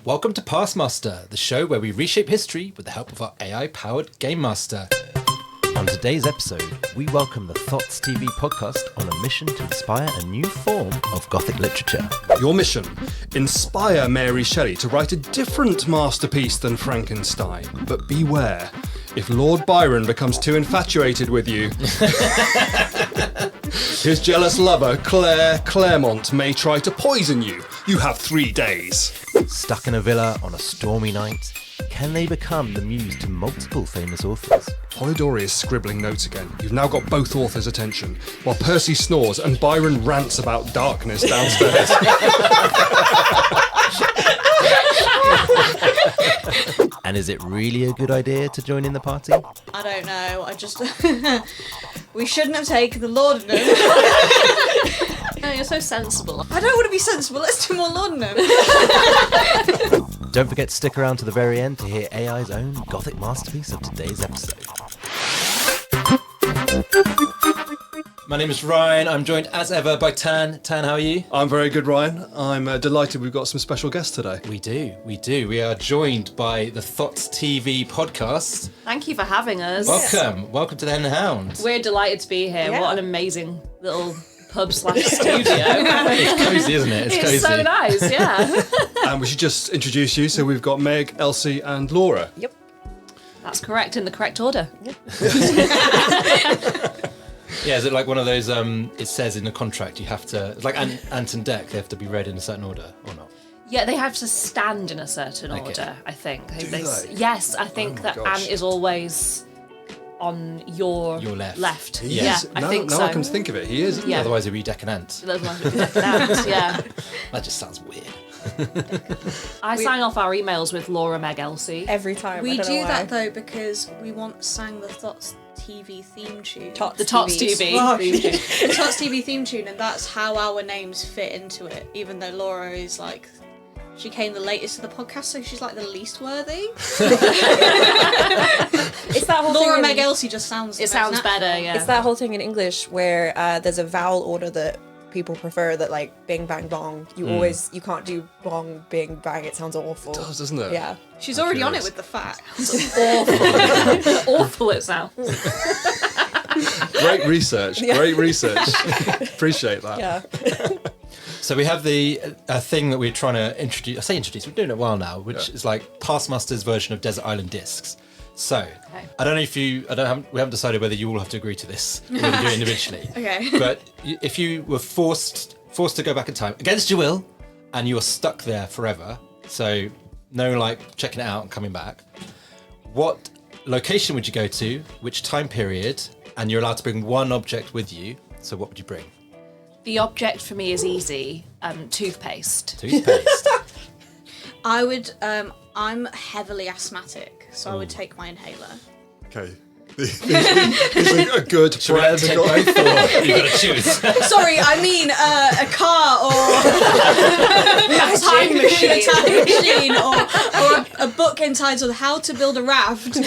Welcome to PastMaster, the show where we reshape history with the help of our AI-powered Game Master. On today's episode, we welcome the Thots TV podcast on a mission to inspire a new form of gothic literature. Your mission: inspire Mary Shelley to write a different masterpiece than Frankenstein. But beware, if Lord Byron becomes too infatuated with you, his jealous lover, Claire Claremont, may try to poison you. You have 3 days. Stuck in a villa on a stormy night, can they become the muse to multiple famous authors? Polidori is scribbling notes again. You've now got both authors' attention, while Percy snores and Byron rants about darkness downstairs. And is it really a good idea to join in the party? I don't know. I just... we shouldn't have taken the laudanum. No, you're so sensible. I don't want to be sensible. Let's do more laudanum. Don't forget to stick around to the very end to hear AI's own gothic masterpiece of today's episode. My name is Ryan. I'm joined as ever by Tan. Tan, how are you? I'm very good, Ryan. I'm delighted we've got some special guests today. We do. We are joined by the Thots TV podcast. Thank you for having us. Welcome to the Hen and Hound. We're delighted to be here. Yeah. What an amazing little pub/studio. It's cozy, isn't it? It's cozy. It's so nice, yeah. And we should just introduce you. So we've got Meg, Elsie and Laura. Yep. That's correct, in the correct order. Yeah, is it like one of those, it says in the contract you have to, it's like Ant and Dec, they have to be read in a certain order, or not? Yeah, they have to stand in a certain order, I think. Do they? Yes, I think that gosh. Ant is always on your left. He Yeah, is. I Now think I so. can think of it. He is. Yeah. Otherwise it'd be Dec and Ant. Those ones would be Ant, yeah. That just sounds weird. I sign off our emails with Laura, Meg, Elsie. Every time. We I don't know do why. that though because we once sang the Thots TV theme tune. Tots The Tots TV. TV. The Thots TV theme tune, and that's how our names fit into it. Even though Laura is like, she came the latest to the podcast, so she's like the least worthy. It's that whole Laura thing. Meg Elsie just sounds. It sounds better, yeah. It's that whole thing in English where there's a vowel order that people prefer. That like bing bang bong. You can't do bong bing bang. It sounds awful. It does, doesn't it? Yeah. She's already on it curious. with the facts. Awful. Awful it sounds. Great research. Great research. Appreciate that. Yeah. So we have the thing that we're trying to introduce, we're doing it a while now, which is like Pastmaster's version of Desert Island Discs. So, I don't know if we haven't decided whether you all have to agree to this, or whether you do it individually. Okay. But if you were forced to go back in time, against your will, and you are stuck there forever, so no like checking it out and coming back, what location would you go to, which time period, and you're allowed to bring one object with you, so what would you bring? The object for me is easy. Toothpaste. Toothpaste. I would. I'm heavily asthmatic, so I would take my inhaler. Okay. This is a good brand. Take both, or you gotta choose. Sorry, I mean a car or a time machine, or a book entitled "How to Build a Raft."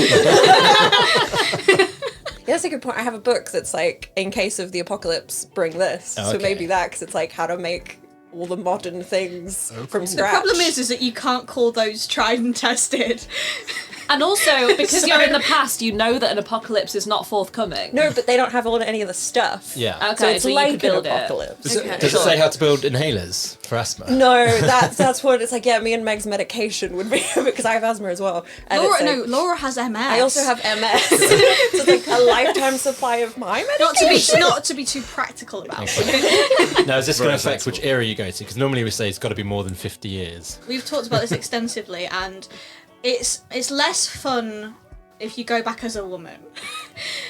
Yeah, that's a good point. I have a book that's like, in case of the apocalypse, bring this. Oh, So okay. maybe that, because it's like how to make all the modern things from The scratch. problem is that you can't call those tried and tested. And also, because you're in the past, you know that an apocalypse is not forthcoming. No, but they don't have any of the stuff. Yeah. Okay, So it's so you like could build an it. apocalypse. Does it say how to build inhalers for asthma? No, that's what it's like. Yeah, me and Meg's medication would be because I have asthma as well. And it's like, Laura has MS. I also have MS. So it's like a lifetime supply of my medication. Not to be too practical about it. Now, is this going to Very affect which era you go to? Because normally we say it's got to be more than 50 years. We've talked about this extensively, and it's less fun if you go back as a woman.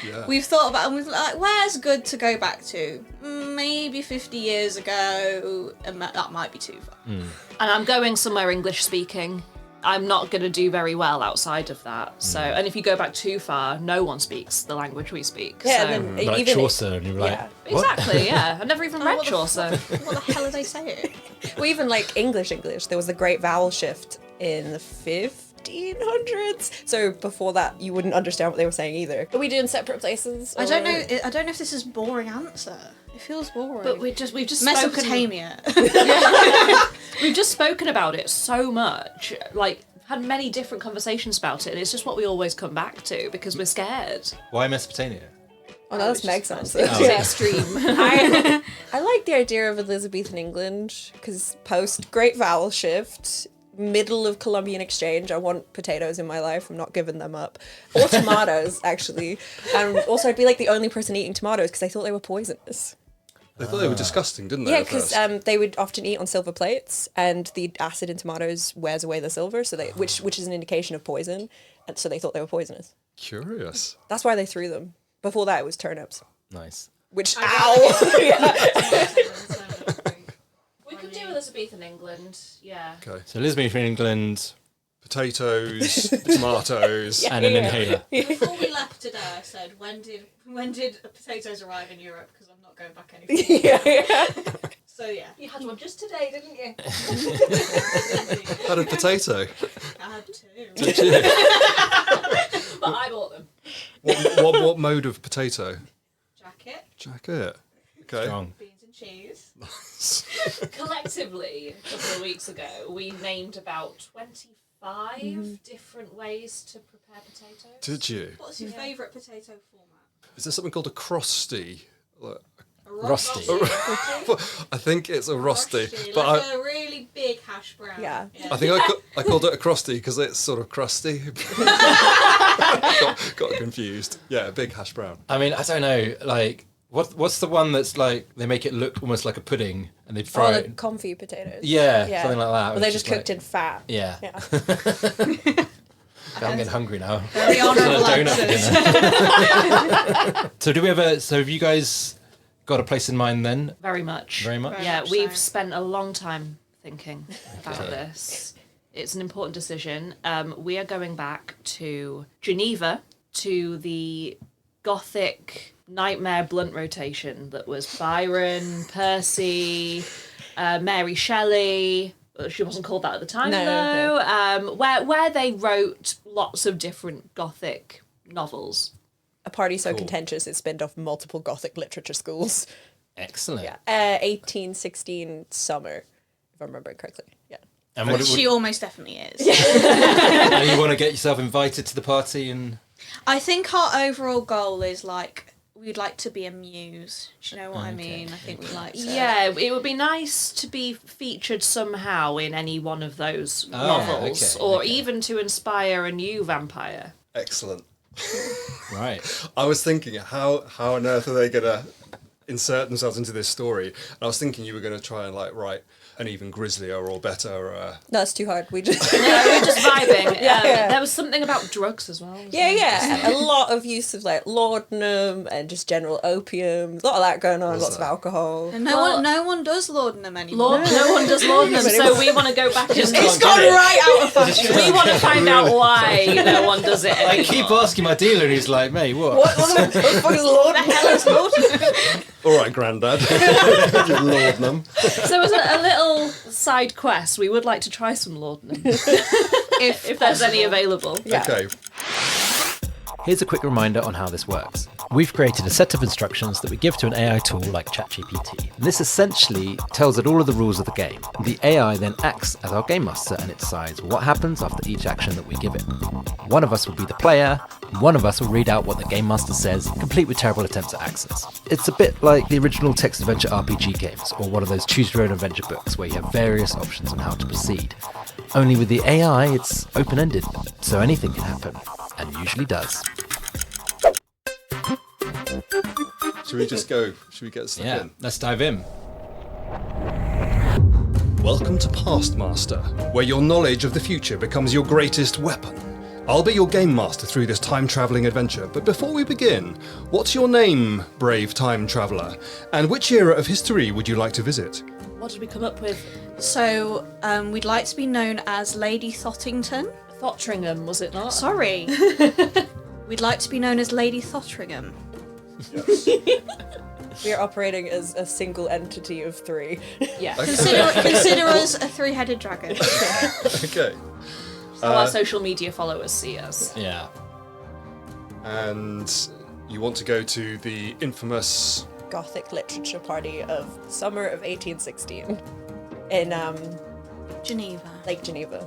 Yeah. We've thought about, and we've like, where's good to go back to? Maybe 50 years ago, and that might be too far. And I'm going somewhere English speaking. I'm not going to do very well outside of that. So, and if you go back too far, no one speaks the language we speak. Yeah, so. and then Like even Chaucer, and you're like, yeah. what? Exactly, yeah. I've never even read what the Chaucer. What the hell are they saying? well, even like English, there was the great vowel shift in the 1500s. So before that, you wouldn't understand what they were saying either. Are we doing separate places? I don't know if this is a boring answer. It feels boring. But we've just Mesopotamia. We've just spoken about it so much. Like, had many different conversations about it, and it's just what we always come back to because we're scared. Why Mesopotamia? Oh, no, that's Meg's answer. It's extreme. I like the idea of Elizabethan England because post Great Vowel Shift, middle of Columbian Exchange, I want potatoes in my life. I'm not giving them up. Or tomatoes, actually. And also, I'd be like the only person eating tomatoes because I thought they were poisonous. They thought they were disgusting, didn't they? Yeah, at because first? they would often eat on silver plates, and the acid in tomatoes wears away the silver, so which is an indication of poison, and so they thought they were poisonous. Curious. That's why they threw them. Before that, it was turnips. Nice. Which, ow! We could do Elizabethan England, yeah. Okay. So Elizabethan England Potatoes, tomatoes. and an inhaler. Before we left today, I said, when did potatoes arrive in Europe? Because I'm not going back any further. So yeah. You had one just today, didn't you? Had a potato. I had two. Did you? But I bought them. What mode of potato? Jacket, Okay. Strong. beans and cheese. Collectively, a couple of weeks ago, we named about 25 different ways to prepare potatoes. Did you? What's your favourite potato format? Is there something called a crusty? Like, A Rusty. I think it's a rusty, Rusty, but like a really big hash brown. Yeah. I think I called it a crusty because it's sort of crusty. got confused. Yeah, a big hash brown. I mean, I don't know. Like, what's the one that's like they make it look almost like a pudding and they fry Oh, it? the comfy potatoes. Yeah, something like that. Well, which they're is just cooked like- in fat. Yeah. Yeah. I'm getting hungry now. Very honourable answers. So have you guys got a place in mind then? Very much. Very much? Yeah, much we've so. spent a long time thinking about this. It's an important decision. We are going back to Geneva, to the gothic nightmare blunt rotation that was Byron, Percy, Mary Shelley. She wasn't called that at the time, No. where they wrote lots of different gothic novels. A party so contentious it spinned off multiple Gothic literature schools. Excellent. Yeah. 1816 summer, if I remember correctly. Yeah. And what, She almost definitely is. and you want to get yourself invited to the party and I think our overall goal is like we'd like to be a muse. Do you know what I mean? I think we'd like to. Yeah, it would be nice to be featured somehow in any one of those novels, okay, or okay. even to inspire a new vampire. Excellent. right. I was thinking, how on earth are they going to insert themselves into this story? And I was thinking you were going to try and like write an even grislier or better. No, it's too hard. We just. No, we're just vibing. Yeah. There was something about drugs as well. Yeah. A lot of use of like laudanum and just general opium. A lot of that going on. Lots of alcohol. And Well- no one does laudanum anymore. No one does laudanum, so we want to go back and It's gone right out of fashion. we want to find out why no one does it anymore. I keep asking my dealer and he's like, mate, what? What the fuck is laudanum? The hell is laudanum? All right, Grandad. Laudanum. So as a little side quest, we would like to try some laudanum if there's any available. Yeah. Okay. Here's a quick reminder on how this works. We've created a set of instructions that we give to an AI tool like ChatGPT. And this essentially tells it all of the rules of the game. The AI then acts as our game master and it decides what happens after each action that we give it. One of us will be the player, and one of us will read out what the game master says, complete with terrible attempts at accents. It's a bit like the original text adventure RPG games, or one of those choose your own adventure books where you have various options on how to proceed. Only with the AI, it's open-ended, so anything can happen, and usually does. Should we just go? Should we get stuck Yeah, in? let's dive in. Welcome to PastMaster, where your knowledge of the future becomes your greatest weapon. I'll be your game master through this time-travelling adventure, but before we begin, what's your name, brave time traveller? And which era of history would you like to visit? What did we come up with? So, we'd like to be known as Lady Thottringham. Thottringham, was it not? Sorry. We'd like to be known as Lady Thottringham. We are operating as a single entity of three. Yeah. Consider us a three-headed dragon. Okay. So our social media followers see us. Yeah. And you want to go to the infamous Gothic literature party of summer of 1816 in Geneva. Lake Geneva.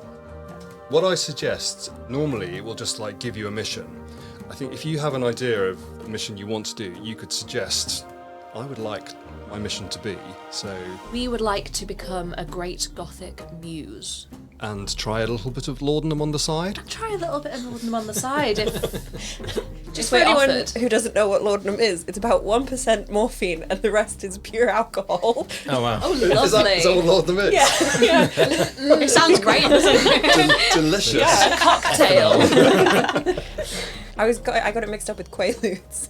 What I suggest, normally it will just like give you a mission. I think if you have an idea of the mission you want to do, you could suggest, I would like my mission to be, so... We would like to become a great Gothic muse. And try a little bit of laudanum on the side? Try a little bit of laudanum on the side if Just we're for anyone offered. who doesn't know what laudanum is, it's about 1% morphine and the rest is pure alcohol. Oh wow. Oh, Is lovely. that what laudanum is? Yeah. It sounds great, doesn't it? Delicious. Yeah. Cocktail. I got it mixed up with Quaaludes.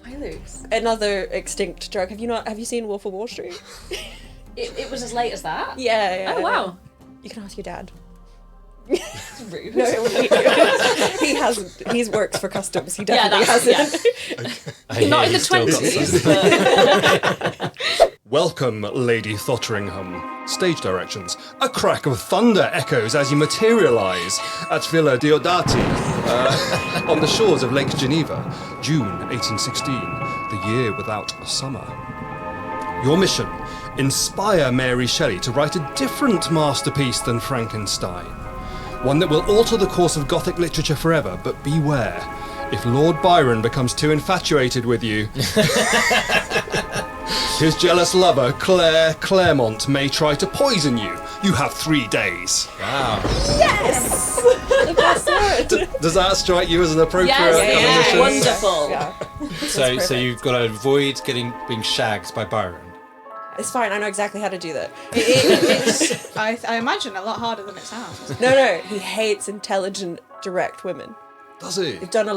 Quaaludes. Another extinct drug. Have you seen Wolf of Wall Street? It was as late as that? Yeah. Oh, wow. You can ask your dad. Rude. No, he hasn't. He works for customs. He definitely hasn't. I hear Not in the you've still got 20s. some. but- Welcome, Lady Thottringham. Stage directions. A crack of thunder echoes as you materialise at Villia Diodati on the shores of Lake Geneva, June 1816, the year without a summer. Your mission: inspire Mary Shelley to write a different masterpiece than Frankenstein. One that will alter the course of Gothic literature forever, but beware. If Lord Byron becomes too infatuated with you, his jealous lover, Claire Claremont, may try to poison you. You have 3 days. Wow. Yes! The best word. Does that strike you as an appropriate Yes, mission? wonderful. Yeah. So perfect. you've got to avoid being shagged by Byron. It's fine. I know exactly how to do that. It's, I imagine, a lot harder than it sounds. No. He hates intelligent, direct women. Does he? I've done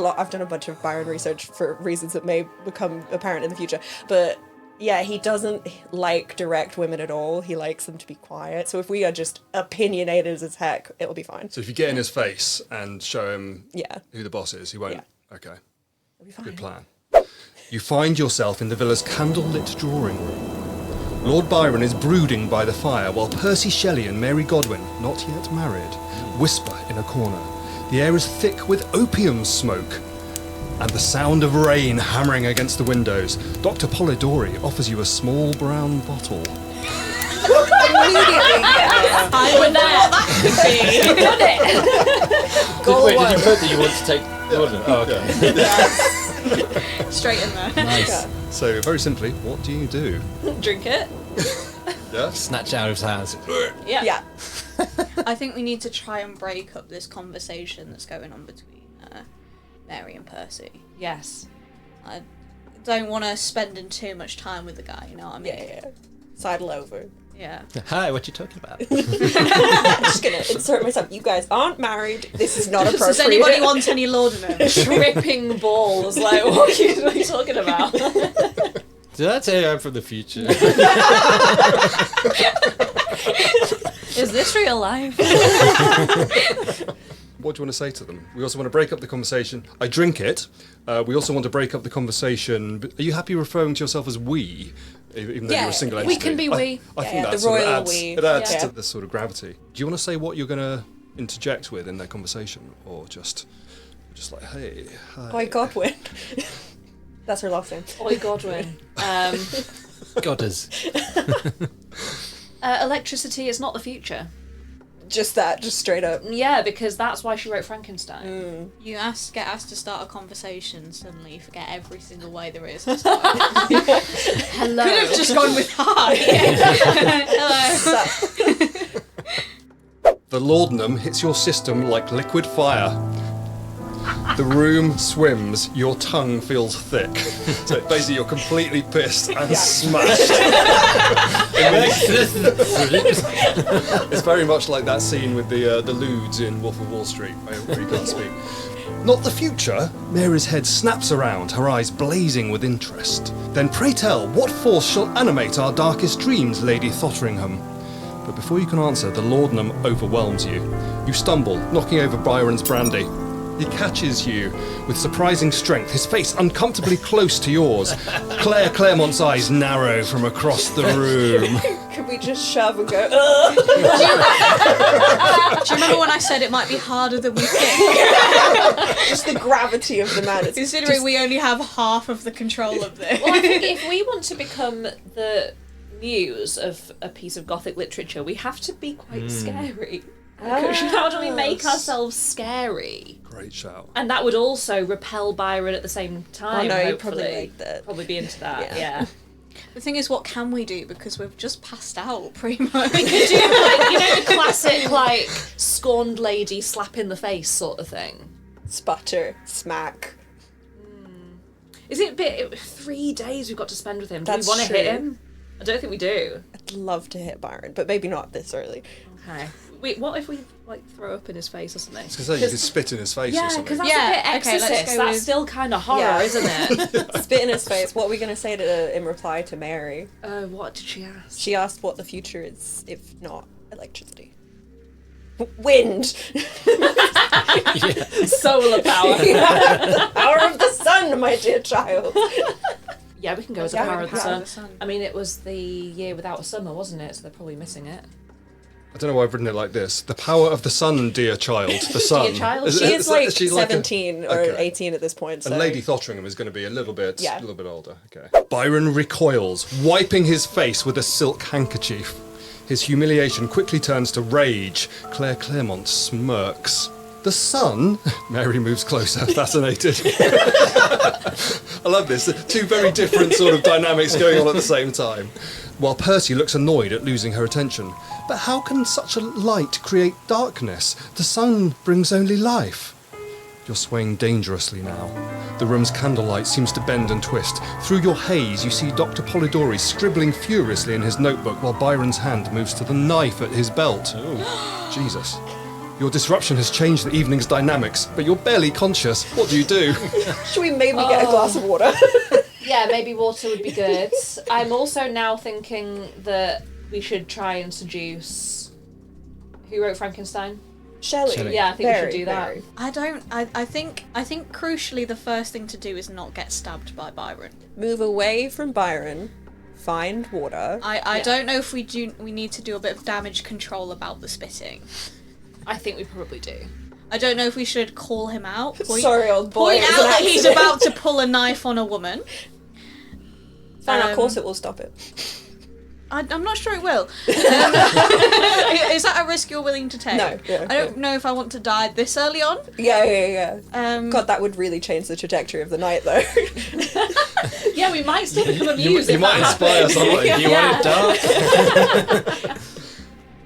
a bunch of Byron research for reasons that may become apparent in the future. But yeah, he doesn't like direct women at all. He likes them to be quiet. So if we are just opinionated as heck, it'll be fine. So if you get in his face and show him Yeah. who the boss is, he won't. Yeah. Okay. It'll be fine. Good plan. You find yourself in the villa's candlelit drawing room. Lord Byron is brooding by the fire while Percy Shelley and Mary Godwin, not yet married, whisper in a corner. The air is thick with opium smoke and the sound of rain hammering against the windows. Dr. Polidori offers you a small brown bottle. Immediately, yeah. I would know what that could be. Goal Wait, did one. you put that you want to take laudanum? Oh, okay. Straight in there. Nice. So very simply, what do you do? Drink it. Yeah? Snatch it out of his hands. Yeah. Yeah. I think we need to try and break up this conversation that's going on between Mary and Percy. Yes. I don't want to spend too much time with the guy, you know what I mean? Yeah. Sidle over. Yeah. Hi, what you talking about? I'm just gonna insert myself. You guys aren't married. This is not appropriate. Does anybody want any laudanum? Tripping balls. Like, what are you talking about? Did I tell you I'm from the future? Is this real life? What do you want to say to them? We also want to break up the conversation. I drink it. We also want to break up the conversation. Are you happy referring to yourself as we, even though Yeah, you're a single we entity? can be we. I think Yeah, that the sort of royal adds, we. it adds Yeah. to the sort of gravity. Do you want to say what you're going to interject with in their conversation, or just like, hey, hi? Oi, Godwin. That's her last name. Oi, Godwin. Godders. Electricity is not the future. Just straight up. Yeah, because that's why she wrote Frankenstein. You get asked to start a conversation, suddenly you forget every single way there is to start it. Hello. Could have just gone with hi. Hello. The laudanum hits your system like liquid fire. The room swims, your tongue feels thick. So basically you're completely pissed and smashed. It's very much like that scene with the lewds in Wolf of Wall Street, where you can't speak. Not the future? Mary's head snaps around, her eyes blazing with interest. Then pray tell, what force shall animate our darkest dreams, Lady Thottringham? But before you can answer, the laudanum overwhelms you. You stumble, knocking over Byron's brandy. He catches you with surprising strength, his face uncomfortably close to yours. Claire Claremont's eyes narrow from across the room. we just shove and go, ugh. Do you remember when I said it might be harder than we think? Just the gravity of the man. It's Considering just- we only have half of the control of this. Well, I think if we want to become the muse of a piece of Gothic literature, we have to be quite scary. Because how do we make ourselves scary? Great shout. And that would also repel Byron at the same time. Oh no, he'd hopefully. probably like that. Probably be into that, Yeah. yeah. The thing is, what can we do? Because we've just passed out, pretty much. We could do, like, you know, the classic, like, scorned lady slap in the face sort of thing. Sputter, smack. Is it a bit... 3 days we've got to spend with him. Do That's we want to hit true. him? I don't think we do. I'd love to hit Byron, but maybe not this early. Okay. Wait, what if we, like, throw up in his face or something? I was going to say, you could spit in his face or Yeah, something. because that's Yeah, a bit okay, Exorcist. let's go That's with- still kind of horror, Yeah. isn't it? Spit in his face. What are we going to say in reply to Mary? What did she ask? She asked what the future is, if not electricity. Wind! Solar power. The power of the sun, my dear child. Yeah, we can go with the Yeah, power of the Power sun. of the sun. I mean, it was the year without a summer, wasn't it? So they're probably missing it. I don't know why I've written it like this. The power of the sun, dear child. The sun. child. She is like she 17 or Okay. 18 at this point. So. And Lady Thottringham is going to be a little bit Yeah. older. Okay. Byron recoils, wiping his face with a silk handkerchief. His humiliation quickly turns to rage. Claire Claremont smirks. The sun? Mary moves closer, fascinated. I love this. Two very different sort of dynamics going on at the same time. While Percy looks annoyed at losing her attention. But how can such a light create darkness? The sun brings only life. You're swaying dangerously now. The room's candlelight seems to bend and twist. Through your haze, you see Dr. Polidori scribbling furiously in his notebook while Byron's hand moves to the knife at his belt. Jesus. Your disruption has changed the evening's dynamics, but you're barely conscious. What do you do? Should we maybe get a glass of water? Yeah, maybe water would be good. I'm also now thinking that we should try and seduce... Who wrote Frankenstein? Shelley. Shelley. Yeah, I think we should do that. Very. I think crucially the first thing to do is not get stabbed by Byron. Move away from Byron. Find water. I don't know if we need to do a bit of damage control about the spitting. I think we probably do. I don't know if we should call him out. Sorry, old boy. Point it was out an that he's accident. about to pull a knife on a woman. Fine, of course it will stop it. I'm not sure it will. Is that a risk you're willing to take? No, yeah, I don't know if I want to die this early on. Yeah. Um, God, that would really change the trajectory of the night, though. Yeah, we might still become a muse You if might that inspire happens. somebody. You want it dark?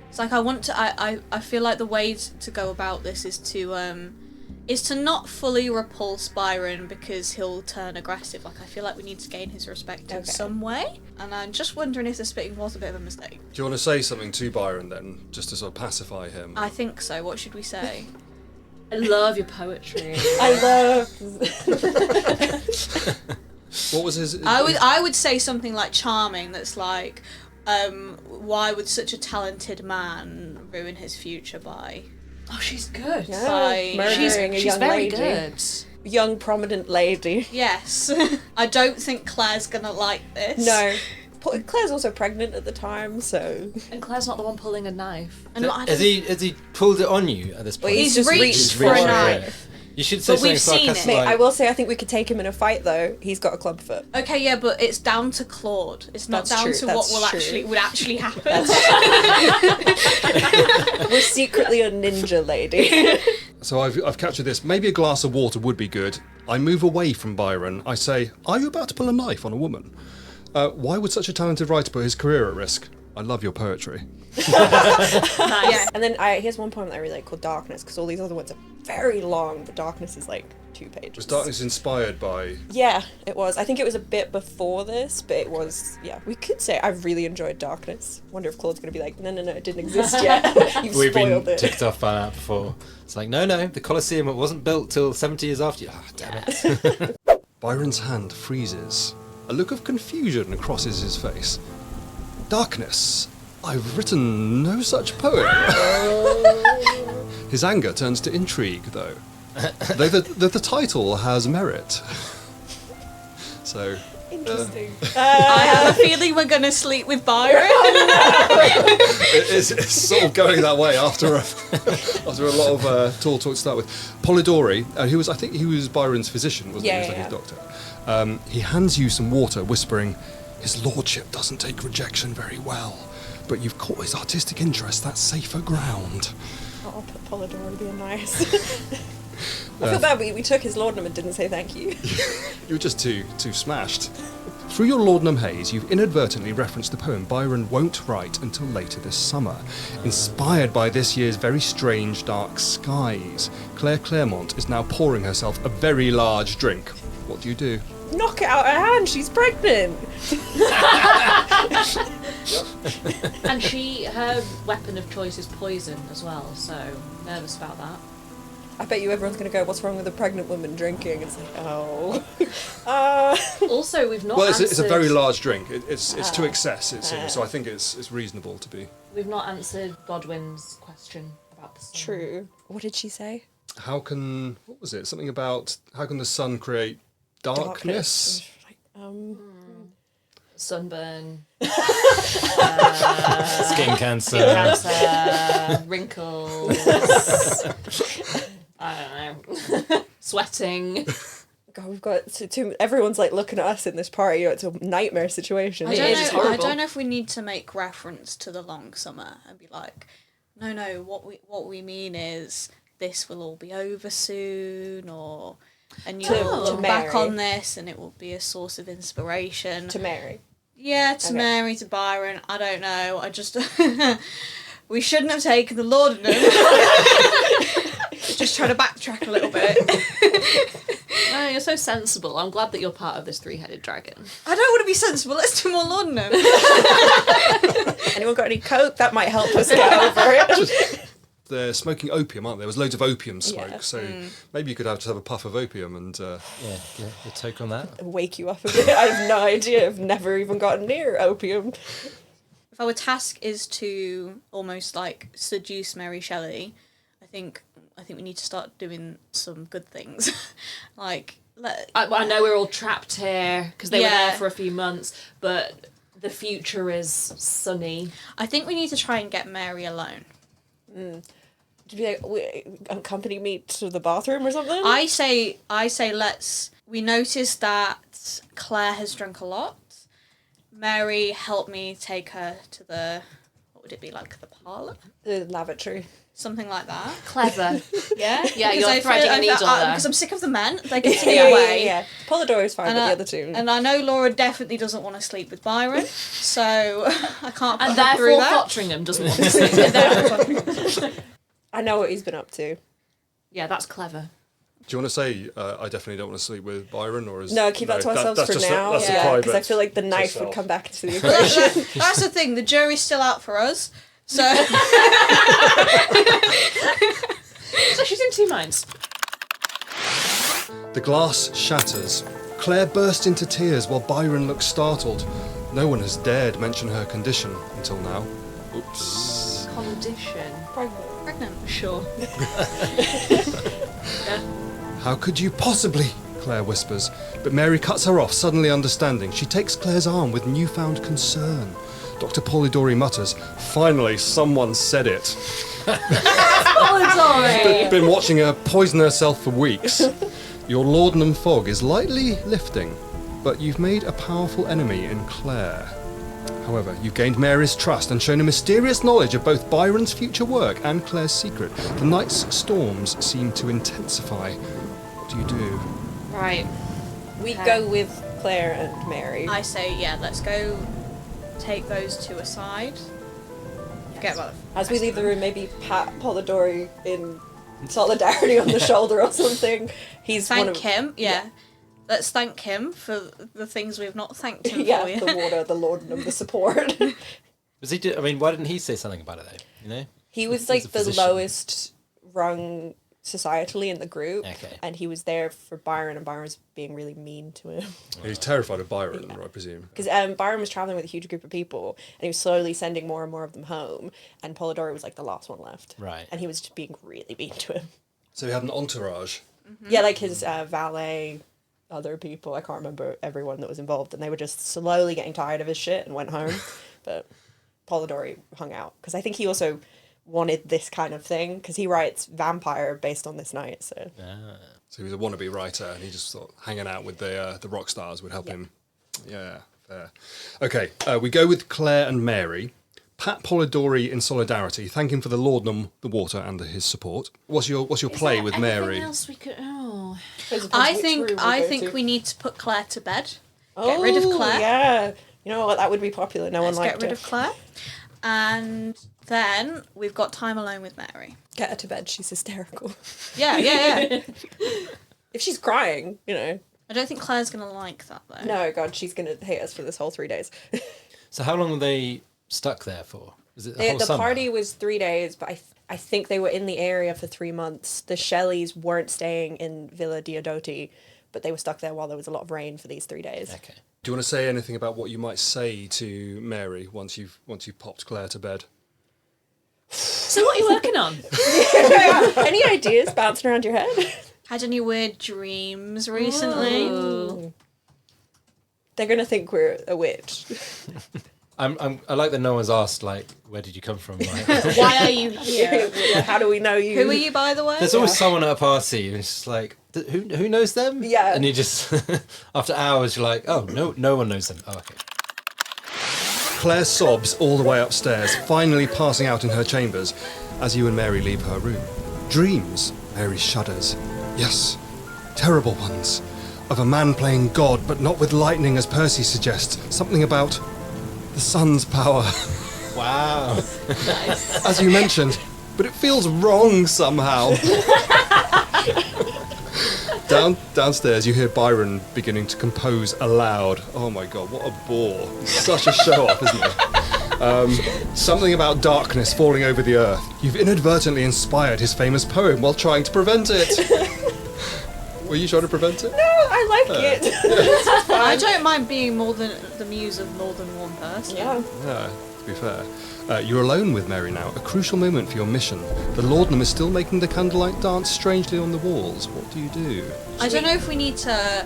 It's like I feel like the way to go about this is to not fully repulse Byron because he'll turn aggressive. Like I feel like we need to gain his respect in Okay. some way. And I'm just wondering if the spitting was a bit of a mistake. Do you want to say something to Byron then, just to sort of pacify him? I think so. What should we say? I love your poetry. I love. What was his... I would say something like charming. That's like, why would such a talented man ruin his future by? Oh, she's good. Yeah, By- murdering a She's young very lady. good. Young, prominent lady. Yes. I don't think Claire's gonna like this. No. Claire's also pregnant at the time, so... And Claire's not the one pulling a knife. And I Has don't- he pulled it on you at this point? Well, he's He's just reached reached for a for it. knife. You should say But we've something seen it. sarcastic Mate, like, I will say I think we could take him in a fight, though. He's got a club foot. Okay, yeah, but it's down to Claude. It's not That's down true, to that's what true. would actually happen. We're secretly a ninja lady. So I've captured this. Maybe a glass of water would be good. I move away from Byron. I say, are you about to pull a knife on a woman? Why would such a talented writer put his career at risk? I love your poetry. Nice. And then here's one poem that I really like called Darkness, because all these other ones are very long, but Darkness is like 2 pages. Was Darkness inspired by... Yeah, it was. I think it was a bit before this, but it was, yeah. We could say I really enjoyed Darkness. Wonder if Claude's going to be like, no, it didn't exist yet. You've we've been spoiled it. ticked off by that before. It's like, no, the Colosseum wasn't built till 70 years after you. Ah, damn it. Byron's hand freezes. A look of confusion crosses his face. Darkness. I've written no such poem. His anger turns to intrigue, though. Though the title has merit. So, Interesting. I have a feeling we're going to sleep with Byron. It's sort of going that way after a lot of talk to start with. Polidori, I think he was Byron's physician, wasn't he? He was like his doctor. He hands you some water, whispering, "His lordship doesn't take rejection very well, but you've caught his artistic interest. That's safer ground." Oh, Polidori being nice. I feel bad we took his laudanum and didn't say thank you. You were just too smashed. Through your laudanum haze, you've inadvertently referenced the poem Byron won't write until later this summer. Inspired by this year's very strange dark skies, Claire Claremont is now pouring herself a very large drink. What do you do? Knock it out her hand, she's pregnant. And her weapon of choice is poison as well, so nervous about that. I bet you everyone's going to go, what's wrong with a pregnant woman drinking? It's like, oh. Also, we've not Well, answered... it's a very large drink. It's to excess, it seems, so I think it's reasonable to be. We've not answered Godwin's question about the sun. True. What did she say? What was it? Something about, how can the sun create darkness? Sunburn. Skin cancer. Cancer. Wrinkles. I don't know. Sweating. God, we've got everyone's like looking at us in this party. It's a nightmare situation. I It is don't know. I horrible. don't know if we need to make reference to the long summer and be like, no. What we mean is this will all be over soon, and you'll look back Mary. on this and it will be a source of inspiration. To Mary. Yeah, to Okay. Mary, to Byron. I don't know. I just we shouldn't have taken the laudanum. Just trying to backtrack a little bit. No, you're so sensible. I'm glad that you're part of this three-headed dragon. I don't want to be sensible. Let's do more laudanum. Anyone got any coke? That might help us get over it. They're smoking opium, aren't they? There was loads of opium smoke, Yeah. so maybe you could just have a puff of opium and... Yeah, your take on that? Wake you up a bit. I have no idea. I've never even gotten near opium. If our task is to almost like seduce Mary Shelley, I think we need to start doing some good things. Like, I know we're all trapped here because they were Yeah. there for a few months, but the future is sunny. I think we need to try and get Mary alone. To be like, accompany me to the bathroom or something? I say we notice that Claire has drunk a lot. Mary, help me take her to the, what would it be, like the parlour? The lavatory. Something like that. Clever. Yeah? Yeah, you're threading a needle there. Because I'm sick of the men. They get to get away. Yeah. Polidori's fine, but the other two. And I know Laura definitely doesn't want to sleep with Byron, so I can't put And her through therefore that. Thottringham doesn't want to sleep with them. I know what he's been up to. Yeah, that's clever. Do you want to say, I definitely don't want to sleep with Byron, or is... No, keep that to ourselves that's for just now. that's a Yeah, private because I feel like the to knife would self. come back into the Well, equation. that's the thing. The jury's still out for us. So So she's in two minds. The glass shatters. Claire bursts into tears while Byron looks startled. No one has dared mention her condition until now. Oops. Condition. pregnant. Sure. How could you possibly? Claire whispers, but Mary cuts her off, suddenly understanding. She takes Claire's arm with newfound concern. Dr. Polidori mutters, "Finally, someone said it." Polidori! Been watching her poison herself for weeks. Your laudanum fog is lightly lifting, but you've made a powerful enemy in Claire. However, you've gained Mary's trust and shown a mysterious knowledge of both Byron's future work and Claire's secret. The night's storms seem to intensify. What do you do? Right. We go with Claire and Mary. I say, yeah, let's go take those two aside. Forget about it. As we leave the room, maybe pat Polidori in solidarity on the shoulder or something. He's one Thank of, him, yeah. Let's thank him for the things we've not thanked him Yeah, for yet. the water, the laudanum, the support. Was he? I mean, why didn't he say something about it though? You know. He was He's like a the physician. lowest rung societally in the group. Okay. And he was there for Byron, and Byron was being really mean to him. He's terrified of Byron, I presume. Because Byron was traveling with a huge group of people, and he was slowly sending more and more of them home, and Polidori was like the last one left. Right. And he was just being really mean to him. So he had an entourage. Yeah, like his valet, other people. I can't remember everyone that was involved, and they were just slowly getting tired of his shit and went home. But Polidori hung out because I think he also wanted this kind of thing because he writes Vampire based on this night. So So he was a wannabe writer, and he just thought hanging out with the rock stars would help him. Yeah, fair. Okay, we go with Claire and Mary. Pat Polidori in solidarity, thank him for the laudanum, the water, and his support. What's your play with Mary? Else we could, oh. I think we need to put Claire to bed. Get rid of Claire. Yeah, you know what? That would be popular. No one liked Get rid of Claire, and then we've got time alone with Mary. Get her to bed. She's hysterical. Yeah. If she's crying, you know. I don't think Claire's gonna like that though. No, God, she's gonna hate us for this whole 3 days. So how long were they stuck there for? Was it the whole The summer? party was 3 days, but I think they were in the area for 3 months. The Shelleys weren't staying in Villia Diodati, but they were stuck there while there was a lot of rain for these 3 days. Okay. Do you want to say anything about what you might say to Mary once you've popped Claire to bed? So what are you working on? Any ideas bouncing around your head? Had any weird dreams recently? Ooh. They're gonna think we're a witch. I like that no one's asked, like, where did you come from? Like, Why are you here? How do we know you? Who are you, by the way? there's always someone at a party, and it's just like, who knows them? Yeah. And you just, after hours, you're like, oh, no one knows them. Oh, okay. Claire sobs all the way upstairs, finally passing out in her chambers as you and Mary leave her room. Dreams, Mary shudders. Yes, terrible ones. Of a man playing God, but not with lightning as Percy suggests. Something about the sun's power. Wow. As you mentioned, but it feels wrong somehow. Downstairs, you hear Byron beginning to compose aloud. Oh my God, what a bore. Such a show-off, isn't it? Something about darkness falling over the earth. You've inadvertently inspired his famous poem while trying to prevent it. Were you trying to prevent it? No, I like it. I don't mind being the muse of more than one person. Yeah. Yeah, to be fair. You're alone with Mary now, a crucial moment for your mission. The laudanum is still making the candlelight dance strangely on the walls. What do you do? I don't know if we need to...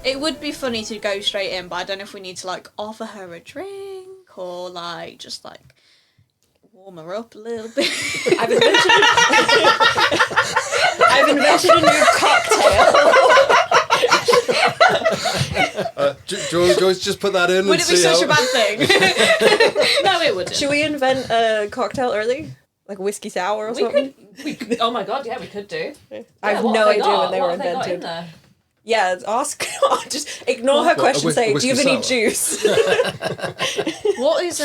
It would be funny to go straight in, but I don't know if we need to, like, offer her a drink or, like, just, like, warm her up a little bit. I've invented a new cocktail. Do you want to just put that in? Would it be such a bad thing? No, it wouldn't. Should we invent a cocktail early? Like a whiskey sour or something? We could. Oh my God, yeah, we could do. I have what no have they idea got? when they What were have they got in invented. there? Yeah, ask. Just ignore her question. Say, do you have any whiskey juice? What is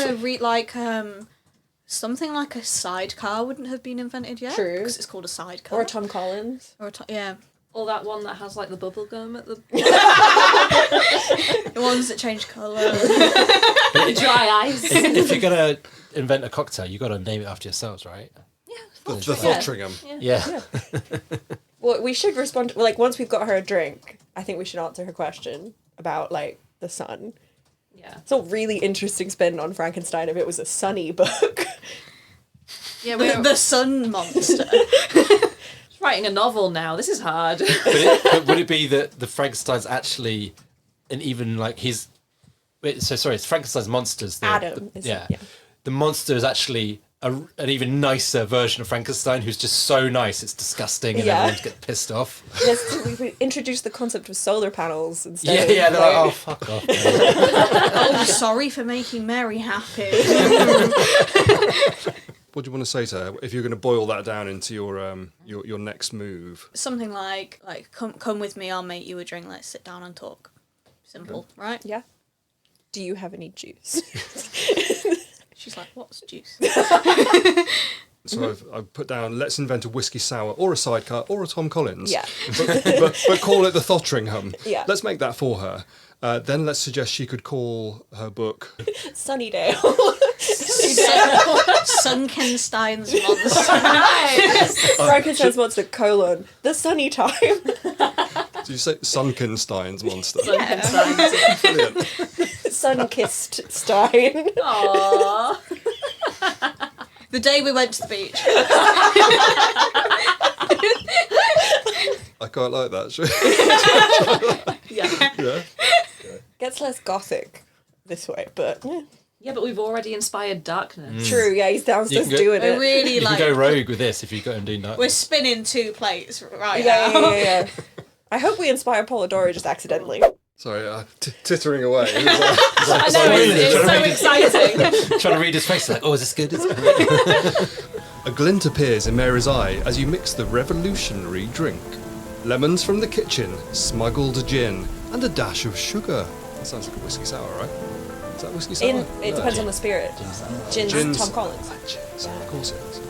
something like a sidecar wouldn't have been invented yet? True. Because it's called a sidecar. Or a Tom Collins? Yeah. Or that one that has like the bubble gum at the The ones that change colour. dry ice. If you're going to invent a cocktail, you've got to name it after yourselves, right? The Thottringham. Yeah. Well, we should respond. Like, once we've got her a drink, I think we should answer her question about, like, the sun. Yeah. It's a really interesting spin on Frankenstein if it was a sunny book. Yeah, the sun monster. Just writing a novel now. This is hard. But would it be that the Frankenstein's actually, and even like his, it's Frankenstein's monsters. Adam. Yeah. The monster is actually an even nicer version of Frankenstein who's just so nice it's disgusting and everyone gets pissed off. Yes, we introduced the concept of solar panels instead. They're like, oh, fuck off. Man. Oh, sorry for making Mary happy. What do you want to say to her if you're going to boil that down into your next move? Something like come with me, I'll make you a drink, let's sit down and talk. Simple, right? Yeah. Do you have any juice? She's like, what's juice? So I've put down, let's invent a whiskey sour or a sidecar or a Tom Collins. Yeah. But call it the Thottringham. Yeah. Let's make that for her. Then let's suggest she could call her book... Sunnydale. Sunkenstein's monster. Frankenstein's monster, the sunny time. Did you say Sunkenstein's monster? Frankenstein's. Brilliant. Sun-kissed Stein. Aww. The day we went to the beach. I quite like that. Yeah. Gets less gothic this way, but Yeah, but we've already inspired darkness. true. Yeah, he's downstairs You can go- doing We're it. really You like can go rogue with this if you got him doing that. we're spinning 2 plates right Yeah, now. yeah. I hope we inspire Polidori just accidentally. Sorry, tittering away. It was I know, it's so exciting. Trying to read his face, like, oh, is this good? Is this good? A glint appears in Mary's eye as you mix the revolutionary drink. Lemons from the kitchen, smuggled gin, and a dash of sugar. That sounds like a whiskey sour, right? Is that whiskey sour? It depends on the spirit. Gin's Tom Collins. Gins, of course it is.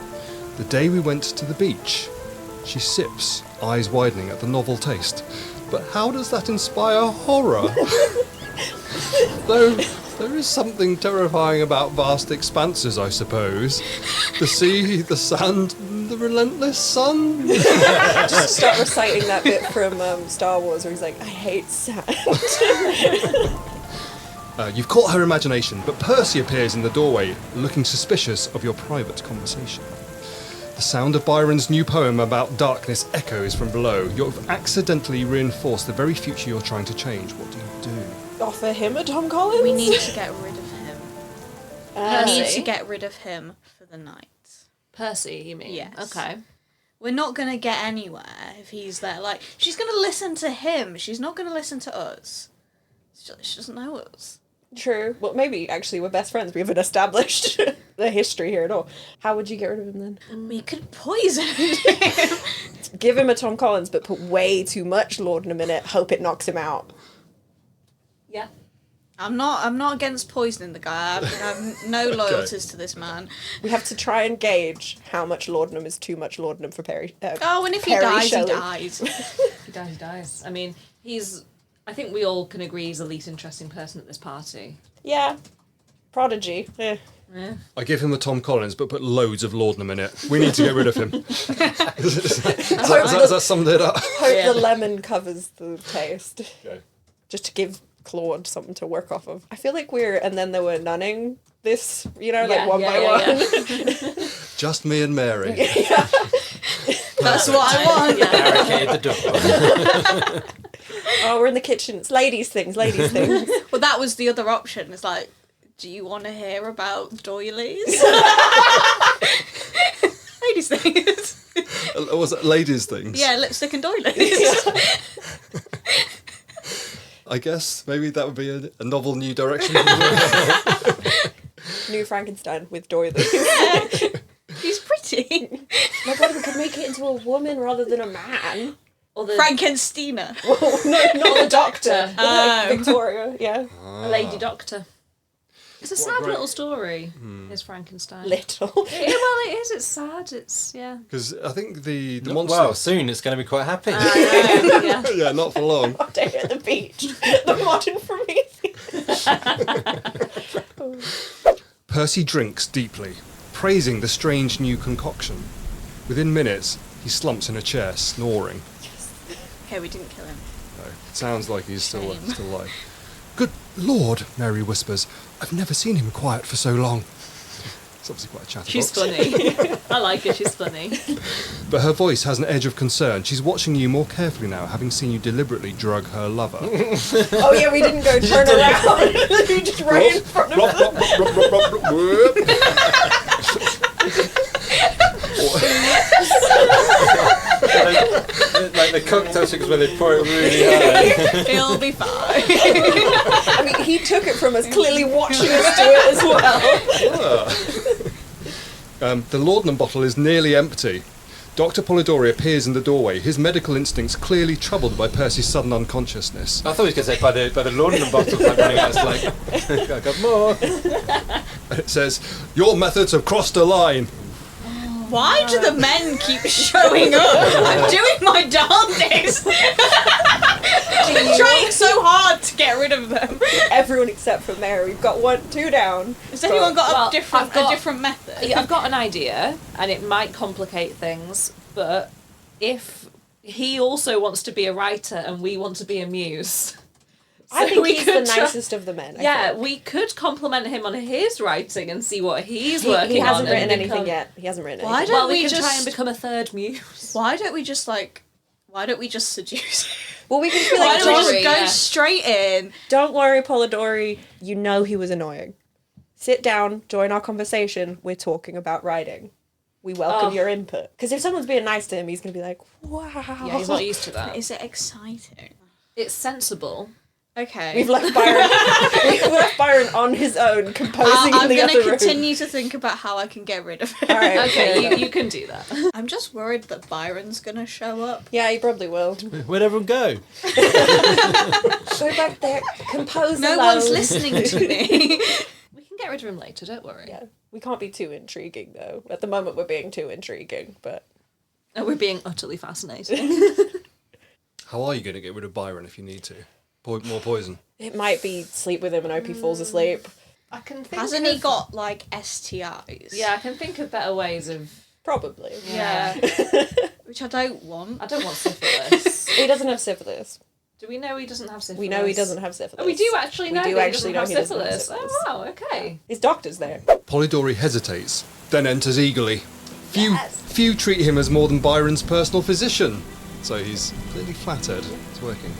The day we went to the beach, she sips, eyes widening at the novel taste. But how does that inspire horror? Though there is something terrifying about vast expanses, I suppose. The sea, the sand, the relentless sun. Just start reciting that bit from Star Wars where he's like, I hate sand. You've caught her imagination, but Percy appears in the doorway, looking suspicious of your private conversation. The sound of Byron's new poem about darkness echoes from below. You've accidentally reinforced the very future you're trying to change. What do you do? Offer him a Tom Collins? We need to get rid of him. We need to get rid of him for the night. Percy, you mean? Yes. Okay. We're not going to get anywhere if he's there. Like, she's going to listen to him. She's not going to listen to us. She doesn't know us. True. Well, maybe actually we're best friends. We haven't established the history here at all. How would you get rid of him then? We could poison him. Give him a Tom Collins, but put way too much laudanum in it. Hope it knocks him out. Yeah. I'm not against poisoning the guy. I have no loyalties to this man. We have to try and gauge how much laudanum is too much laudanum for Perry. Oh, and if he Mary dies, Shelley. he dies. If he dies, he dies. I mean, I think we all can agree he's the least interesting person at this party. Yeah. Prodigy. Yeah. Yeah. I give him a Tom Collins, but put loads of laudanum in it. We need to get rid of him. Does that sum it up? Hope the lemon covers the taste. Okay. Just to give Claude something to work off of. I feel like and then they were nunning this, like one by one. Just me and Mary. That's what I want. Barricade the door. Oh, we're in the kitchen. It's ladies' things. Well, that was the other option. It's like, do you want to hear about doilies? Ladies' things. Was it ladies' things? Yeah, lipstick and doilies. I guess maybe that would be a novel new direction. New Frankenstein with doilies. He's pretty. My God, we could make it into a woman rather than a man. Or the Frankensteiner. Not the doctor. Oh. Victoria, yeah. a lady doctor. It's a sad little story. Is Frankenstein? Little. Well, it is. It's sad. It's Because I think the monster. Well, soon it's going to be quite happy. yeah. Yeah, not for long. Day at the beach. The modern Prometheus. Percy drinks deeply, praising the strange new concoction. Within minutes, he slumps in a chair, snoring. Okay, we didn't kill him. No, it sounds like he's still Shame. alive. Good Lord, Mary whispers. I've never seen him quiet for so long. It's obviously quite a chatterbox. She's funny. I like her. She's funny. But her voice has an edge of concern. She's watching you more carefully now, having seen you deliberately drug her lover. Oh yeah, we didn't go turn around. You just right in front of Like the cocktail sugars when they pour it really high. He'll be fine. I mean, he took it from us, clearly watching us do it as well. The laudanum bottle is nearly empty. Dr. Polidori appears in the doorway, his medical instincts clearly troubled by Percy's sudden unconsciousness. I thought he was going to say by the laudanum bottles like running out. It's like, I got more. And it says, your methods have crossed a line. Why do the men keep showing up? I'm doing my darndest. I'm trying so hard to get rid of them. Everyone except for Mary. We've got 2 down. Has anyone got Well, a different method? I've got an idea, and it might complicate things, but if he also wants to be a writer and we want to be a muse... I think he's the could try- nicest of the men. I think. we could compliment him on his writing and see what he's working on. He hasn't and written anything become- yet. He hasn't written Why anything. don't Well, we we can try just- and become a third muse. Why don't we just seduce him? Well, we can be Why like, don't we just Polidori, go yeah. straight in? don't worry, Polidori. You know he was annoying. Sit down, join our conversation. We're talking about writing. We welcome your input. Because if someone's being nice to him, he's going to be like, wow. Yeah, he's not used to that. Is it exciting? It's sensible. Okay. We've left Byron on his own, composing in I'm the going other to room. continue to think about how I can get rid of it. All right, fair enough. Okay, you can do that. I'm just worried that Byron's going to show up. Yeah, he probably will. Where'd everyone go? Go back there, compose No alone. one's listening to me. We can get rid of him later, don't worry. Yeah, we can't be too intriguing, though. At the moment, we're being too intriguing, but... Oh, we're being utterly fascinating. How are you going to get rid of Byron if you need to? More poison. It might be sleep with him and hope he falls asleep. I can think Hasn't of... he got, like, STIs? Yeah, I can think of better ways of... Probably. Yeah. Which I don't want. I don't want syphilis. He doesn't have syphilis. Do we know he doesn't have syphilis? We know he doesn't have syphilis. Oh, we do actually know do that actually he know doesn't he have doesn't have syphilis. syphilis. Oh, wow, okay. His doctor's there. Polidori hesitates, then enters eagerly. Few Yes. few treat him as more than Byron's personal physician, so he's clearly flattered. It's working.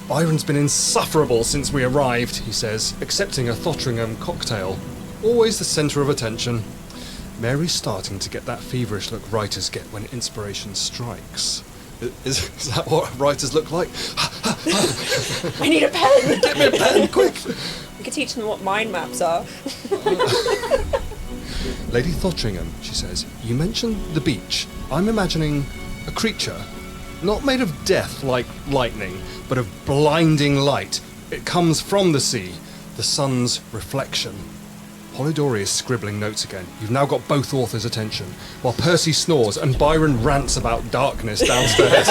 Byron's been insufferable since we arrived, he says, accepting a Thottringham cocktail. Always the centre of attention. Mary's starting to get that feverish look writers get when inspiration strikes. Is that what writers look like? I need a pen! Get me a pen, quick! We could teach them what mind maps are. Lady Thottringham, she says, you mentioned the beach. I'm imagining a creature, not made of death like lightning, but of blinding light. It comes from the sea, the sun's reflection. Polidori is scribbling notes again. You've now got both authors' attention, while Percy snores and Byron rants about darkness downstairs.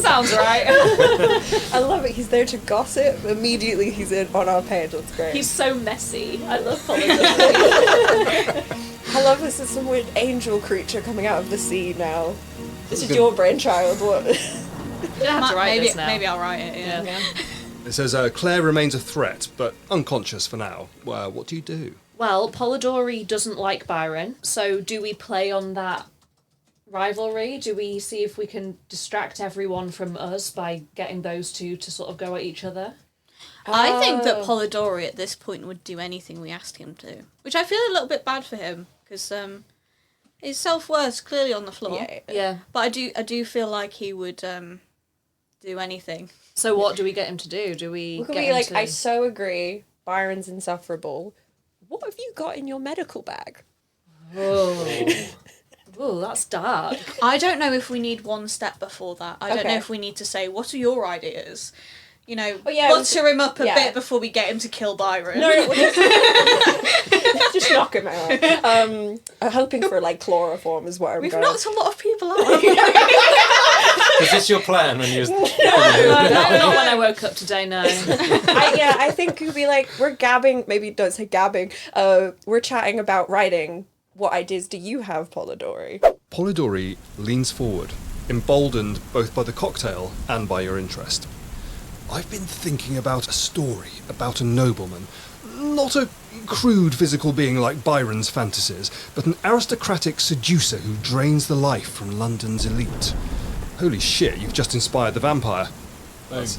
Sounds right. I love it. He's there to gossip. Immediately he's in on our page. That's great. He's so messy. I love Polidori. I love this. Is some weird angel creature coming out of the sea now. This is your brainchild. What? You don't have to write maybe, this now. maybe I'll write it, yeah. It says, Claire remains a threat, but unconscious for now. Well, what do you do? Well, Polidori doesn't like Byron, so do we play on that rivalry? Do we see if we can distract everyone from us by getting those two to sort of go at each other? I think that Polidori at this point would do anything we asked him to. Which I feel a little bit bad for him, because his self-worth's clearly on the floor. Yeah. But I do feel like he would do anything. So what do we get him to do? Do we We could get be him like, to... I so agree. Byron's insufferable. What have you got in your medical bag? Whoa. Whoa, that's dark. I don't know if we need one step before that. I don't know Okay. if we need to say, what are your ideas? You know, yeah, butter him up a yeah. bit before we get him to kill Byron. No, we'll just knock him out. I'm hoping for like chloroform is what I'm We've going. knocked a lot of people out. Was this your plan when you was... Not when I woke up today, no. I think you'd be like, we're gabbing. Maybe don't say gabbing. We're chatting about writing. What ideas do you have, Polidori? Polidori leans forward, emboldened both by the cocktail and by your interest. I've been thinking about a story about a nobleman, not a crude physical being like Byron's fantasies, but an aristocratic seducer who drains the life from London's elite. Holy shit, you've just inspired the vampire. That's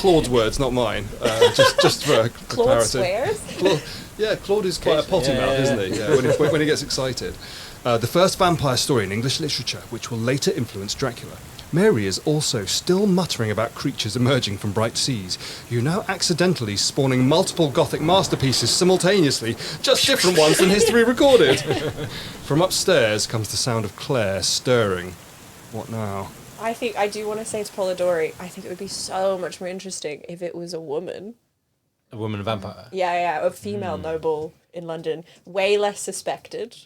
Claude's words, not mine. Just for Claude clarity. swears? Claude is quite a potty Yeah, mouth, yeah. isn't he? Yeah, when he gets excited. The first vampire story in English literature, which will later influence Dracula. Mary is also still muttering about creatures emerging from bright seas. You're now accidentally spawning multiple Gothic masterpieces simultaneously, just different ones than history recorded. From upstairs comes the sound of Claire stirring. What now? I do want to say to Polidori, I think it would be so much more interesting if it was a woman. A woman vampire? Yeah, a female noble in London. Way less suspected.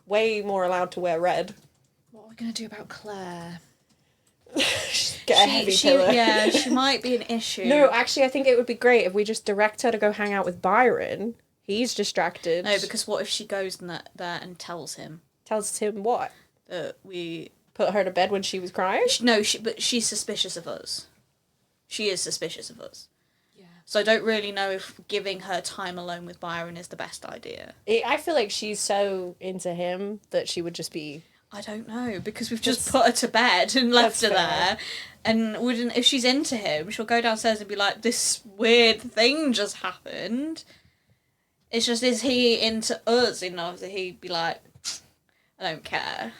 Way more allowed to wear red. What are we going to do about Claire? Get a heavy pillow. Yeah, she might be an issue. No, actually, I think it would be great if we just direct her to go hang out with Byron. He's distracted. No, because what if she goes in there and tells him Tells him what? that we... Put her to bed when she was crying? No, but she's suspicious of us. She is suspicious of us. Yeah. So I don't really know if giving her time alone with Byron is the best idea. I feel like she's so into him that she would just be... I don't know, because we've just put her to bed and left her fair. there. And if she's into him, she'll go downstairs and be like, this weird thing just happened. It's just, is he into us enough that he'd be like, I don't care.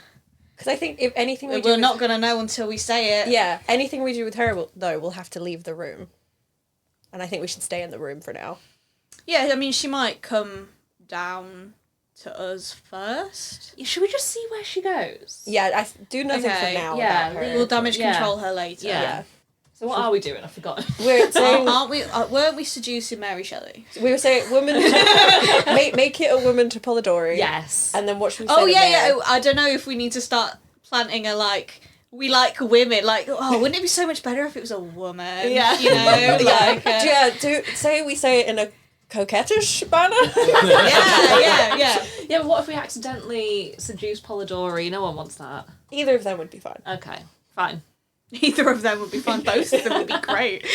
Because I think if anything we do... We're not going to know until we say it. Yeah, anything we do with her, we'll have to leave the room. And I think we should stay in the room for now. Yeah, I mean, she might come down to us first. Should we just see where she goes? Yeah, I do nothing Okay, for now yeah, about her. We'll damage control her later. Yeah. So what are we doing? I've forgotten. We're saying... Aren't we? Weren't we seducing Mary Shelley? We were saying woman... make it a woman to Polidori. Yes. And then what should we say Oh to yeah, Mary? yeah. I don't know if we need to start planting a like. We like women. Like, oh, wouldn't it be so much better if it was a woman? Yeah. You know, like. We say it in a coquettish manner. Yeah. Yeah, but what if we accidentally seduce Polidori? No one wants that. Either of them would be fine. Okay, fine. Either of them would be fun. Both of them would be great.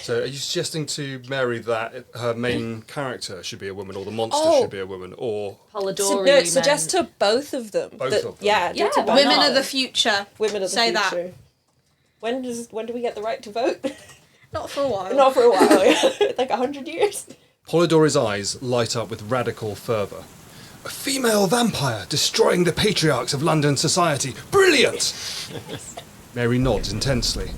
So are you suggesting to Mary that her main character should be a woman, or the monster Oh. should be a woman, or... Polidori. Suggest to both of them. Both of them. Yeah, Yeah, to both. Women not? of the future. Women of the Say that. future. When do we get the right to vote? Not for a while. Not for a while. Like 100 years. Polidori's eyes light up with radical fervour. A female vampire destroying the patriarchs of London society. Brilliant! Mary nods intensely.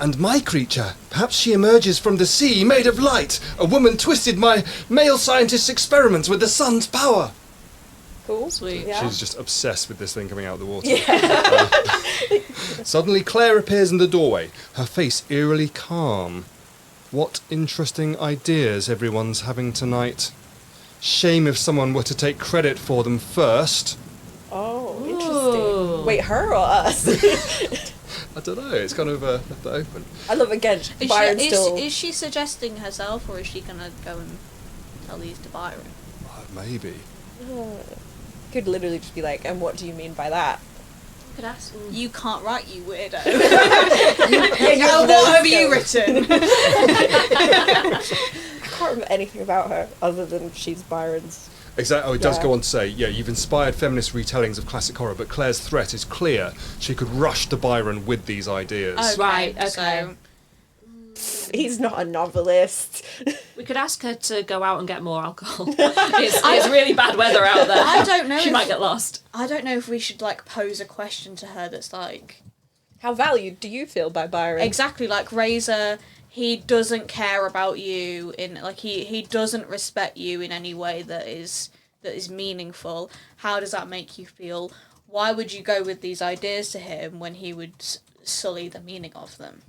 And my creature, perhaps she emerges from the sea made of light. A woman twisted my male scientist's experiments with the sun's power. Cool. Sweet. Yeah. She's just obsessed with this thing coming out of the water. Suddenly Claire appears in the doorway, her face eerily calm. What interesting ideas everyone's having tonight. Shame if someone were to take credit for them first. Oh, interesting. Wait, her or us? I don't know, it's kind of left it open. I love again. Is Byron she, still. is she suggesting herself, or is she gonna go and tell these to Byron? Maybe. Could literally just be like, and what do you mean by that? Could ask. You can't write, you weirdo. Yeah, What have you written? I can't remember anything about her other than she's Byron's. Exactly. Oh, it does Yeah. go on to say, yeah, you've inspired feminist retellings of classic horror, but Claire's threat is clear. She could rush to Byron with these ideas. Right, okay. So, He's not a novelist. We could ask her to go out and get more alcohol. It's really bad weather out there. I don't know She if- might get lost. I don't know if we should like pose a question to her that's like How valued do you feel by Byron? exactly like Razor. He doesn't care about you in like he doesn't respect you in any way that is meaningful. How does that make you feel? Why would you go with these ideas to him when he would sully the meaning of them?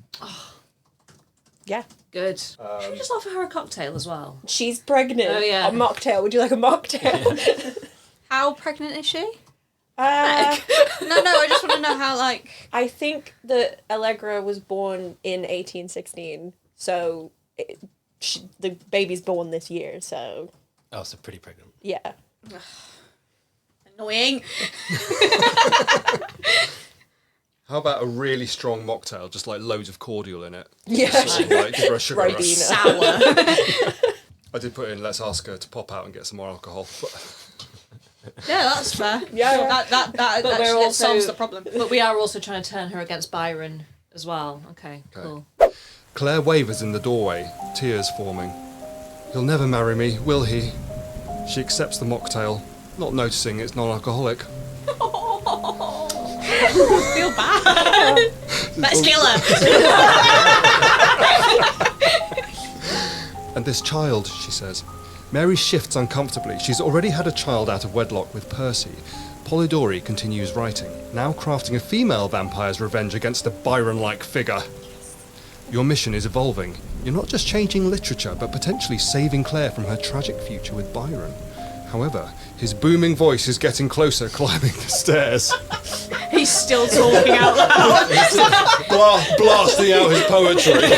Yeah. Good. Should we just offer her a cocktail as well? She's pregnant. Oh, yeah. A mocktail. Would you like a mocktail? How pregnant is she? No, I just want to know how like I think that Allegra was born in 1816, so the baby's born this year, so Oh, so pretty pregnant. yeah. annoying. How about a really strong mocktail, just like loads of cordial in it? Yeah. Sort of like, give her a sugar rush. Ribena. Sour. I did put in, let's ask her to pop out and get some more alcohol. Yeah, that's fair. Yeah. That we're also- solves the problem. But we are also trying to turn her against Byron as well. Okay, cool. Claire wavers in the doorway, tears forming. He'll never marry me, will he? She accepts the mocktail, not noticing it's non-alcoholic. I feel bad. Let's kill her. And this child, she says. Mary shifts uncomfortably. She's already had a child out of wedlock with Percy. Polidori continues writing, now crafting a female vampire's revenge against a Byron-like figure. Your mission is evolving. You're not just changing literature, but potentially saving Claire from her tragic future with Byron. However, his booming voice is getting closer, climbing the stairs. He's still talking out loud. Blasting out his poetry.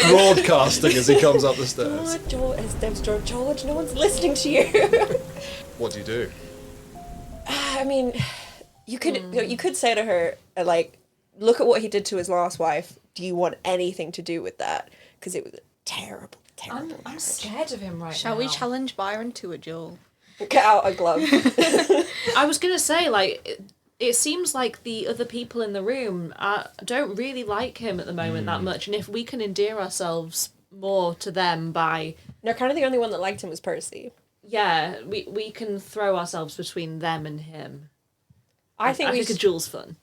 Broadcasting as he comes up the stairs. George, no one's listening to you. What do you do? I mean, you could say to her, like, look at what he did to his last wife. Do you want anything to do with that? Because it was a terrible, terrible I'm marriage. scared of him right now. Shall we challenge Byron to a duel? Get out a glove. I was going to say, like, it seems like the other people in the room don't really like him at the moment that much. And if we can endear ourselves more to them by... No, kind of the only one that liked him was Percy. Yeah, we can throw ourselves between them and him. I think we a duel's fun.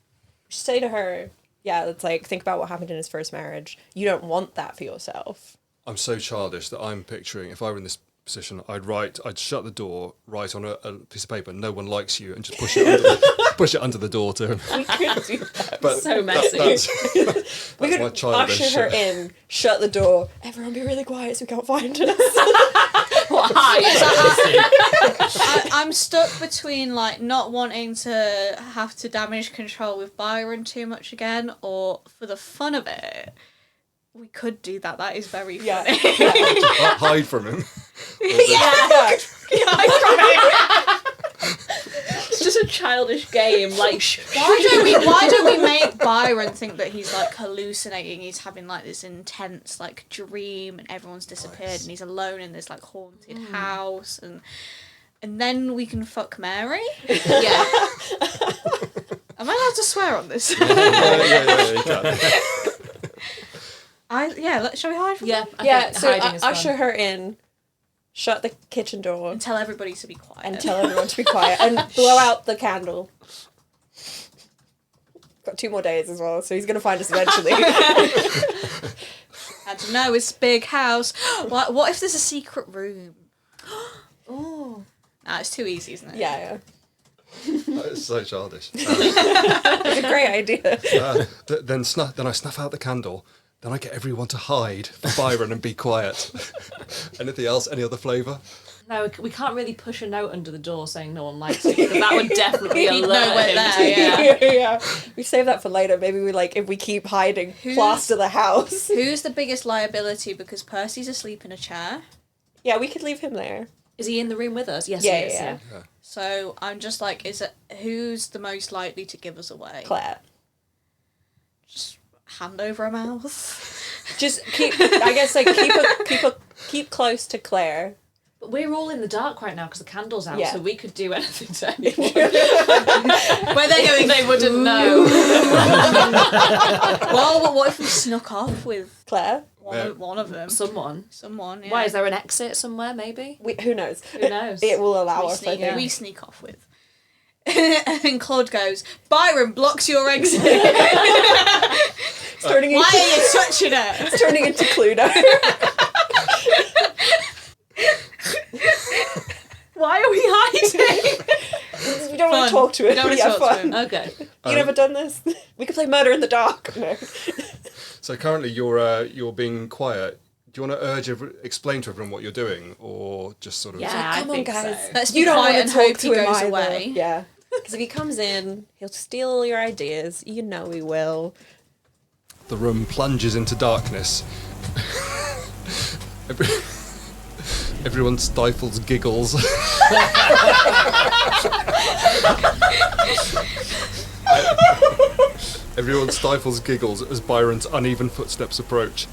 should say to her, yeah, let's like think about what happened in his first marriage. You don't want that for yourself. I'm so childish that I'm picturing, if I were in this position, I'd shut the door, write on a piece of paper, "No one likes you," and just push it under the door to him. We could do that. But So messy. That's We my could childish usher her shit. in, shut the door, everyone be really quiet so we can't find us. I'm stuck between like not wanting to have to damage control with Byron too much again, or for the fun of it, we could do that. That is very funny. Yeah. Hide from him. Yeah. It's just a childish game. Like, Why don't we make Byron think that he's like hallucinating? He's having like this intense like dream, and everyone's disappeared, and he's alone in this like haunted house, and then we can fuck Mary. yeah. Am I allowed to swear on this? Yeah, you can. Shall we hide from Yeah. them? Yeah, think so hiding is usher fun. her in, shut the kitchen door, And tell everybody to be quiet. and tell everyone to be quiet, and blow out the candle. Got 2 more days as well, so he's going to find us eventually. I don't know, it's a big house. What if there's a secret room? Oh. Nah, it's too easy, isn't it? Yeah. That is so childish. It's a great idea. Then I snuff out the candle. Then I get everyone to hide for Byron and be quiet. Anything else? Any other flavour? No, we can't really push a note under the door saying no one likes it, because that would definitely He'd know alert we're him there, to... Yeah. We save that for later. Maybe we if we keep hiding, plaster the house. Who's the biggest liability? Because Percy's asleep in a chair. Yeah, we could leave him there. Is he in the room with us? Yes, Yeah, he is. yeah. So I'm just like, who's the most likely to give us away? Claire. Just hand over a mouth. Just keep close to Claire. But we're all in the dark right now because the candle's out, Yeah. so we could do anything to anyone. Where they're going, They wouldn't know. well, what if we snuck off with Claire. one of them? Someone. Someone, yeah. Why, is there an exit somewhere, maybe? Who knows? Who knows? It will allow us, I think. we sneak off with. And Claude goes, Byron blocks your exit. It's turning Why into, are you touching her? it's turning into Cluedo. Why are we hiding? We don't want Fun. to talk to We him. don't want Yeah, to talk to fun. him. Okay. You never done this? We could play Murder in the Dark. No. So currently you're being quiet. Do you want to explain to everyone what you're doing, or just sort of... Yeah. Come I on, think guys. so. Let's You be don't quiet want and to talk hope to he him goes either. away. Yeah. Because if he comes in, he'll steal all your ideas. You know he will. The room plunges into darkness. Everyone stifles giggles. Everyone stifles giggles as Byron's uneven footsteps approach.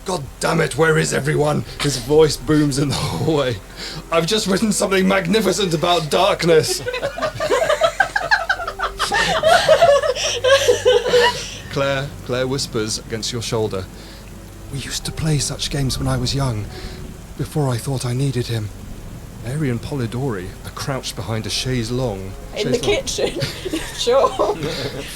God damn it, where is everyone? His voice booms in the hallway. I've just written something magnificent about darkness. Claire whispers against your shoulder. We used to play such games when I was young, before I thought I needed him. Mary and Polidori are crouched behind a chaise longue. In the kitchen. Sure.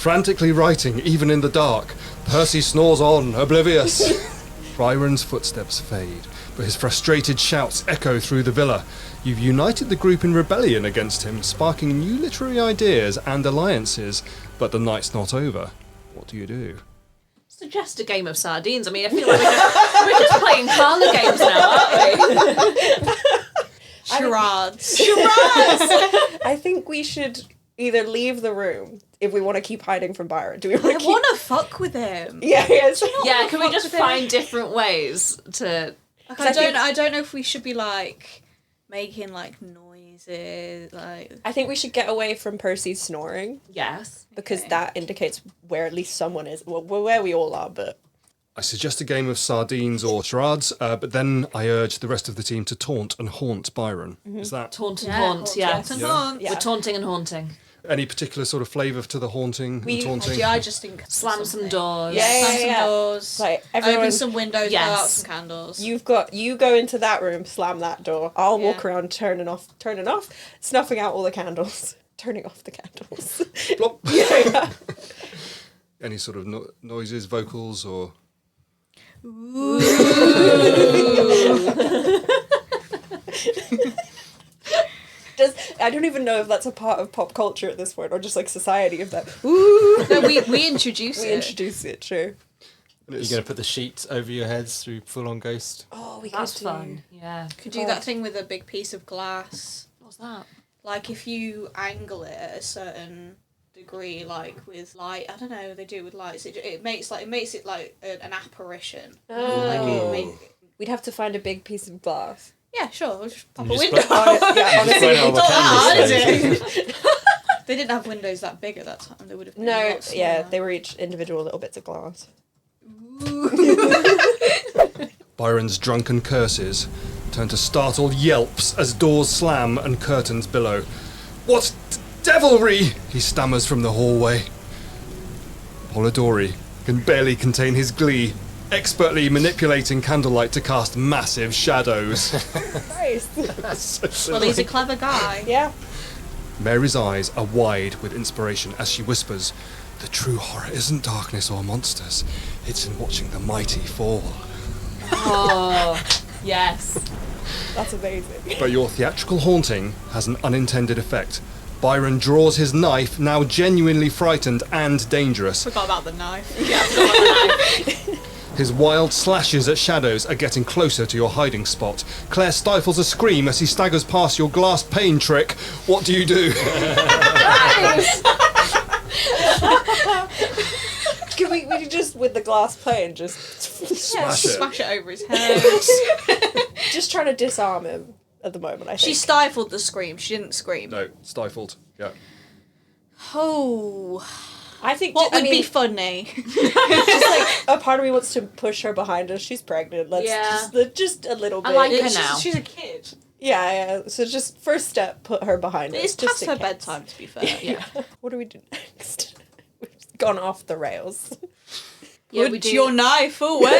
Frantically writing, even in the dark. Percy snores on, oblivious. Byron's footsteps fade, but his frustrated shouts echo through the villa. You've united the group in rebellion against him, sparking new literary ideas and alliances, but the night's not over. What do you do? Suggest a game of sardines. I mean, I feel like we're just playing parlour games now, aren't we? Charades. I think we should either leave the room if we want to keep hiding from Byron. Do we I want to keep... want to fuck with him. Yeah. Yeah, can we just find different ways to... Like, I think- I don't know if we should be like making like noise noises, like... I think we should get away from Percy's snoring Yes. because that indicates where at least someone is. Well, where we all are, but I suggest a game of sardines or charades, but then I urge the rest of the team to taunt and haunt Byron. Is that Taunt and haunt, yeah. Taunt and haunt. Yeah. We're taunting and haunting. any particular sort of flavour to the haunting and taunting? I just think Slam some doors. Slam some doors. Like everyone, Open some windows. Yes. Blow out some candles. you go into that room, slam that door. I'll walk around turning off, snuffing out all the candles, turning off the candles. Plop. yeah. Any sort of noises, vocals, or I don't even know if that's a part of pop culture at this point, or just like society of that. Ooh. No, we introduce We it. introduce it, sure. You're going to put the sheet over your heads through full-on ghost? Oh, we That's could do. fun. Yeah. Could do that thing with a big piece of glass. What's that? Like if you angle it at a certain degree, like with light, I don't know, they do it with lights. It makes it like an apparition. Like We'd have to find a big piece of glass. yeah, sure. We'll just pop a You just window. put- Yeah, honestly, Right on the It's not that hard, canvas, is it? They didn't have windows that big at that time. They would have been a no, lot yeah, smaller. they were each individual little bits of glass. Byron's drunken curses turn to startled yelps as doors slam and curtains billow. What devilry! He stammers from the hallway. Polidori can barely contain his glee, expertly manipulating candlelight to cast massive shadows. Nice. Well, he's a clever guy. Yeah. Mary's eyes are wide with inspiration as she whispers, "The true horror isn't darkness or monsters, it's in watching the mighty fall." Oh, yes. That's amazing. But your theatrical haunting has an unintended effect. Byron draws his knife, now genuinely frightened and dangerous. Forgot about the knife. His wild slashes at shadows are getting closer to your hiding spot. Claire stifles a scream as he staggers past your glass pane trick. What do you do? Can we just, with the glass plane, just Smash it. Smash it over his head. just trying to disarm him at the moment, I think. She stifled the scream. She didn't scream. No, stifled. Yeah. Oh. I think What I would mean, be funny? just like a part of me wants to push her behind us. She's pregnant. Let's Yeah. just a little bit. I like her now. She's a kid. Yeah. So just first step, put her behind us. It's just past in her case. bedtime, to be fair. Yeah. What do we do next? We've gone off the rails. Yeah, Put your knife away.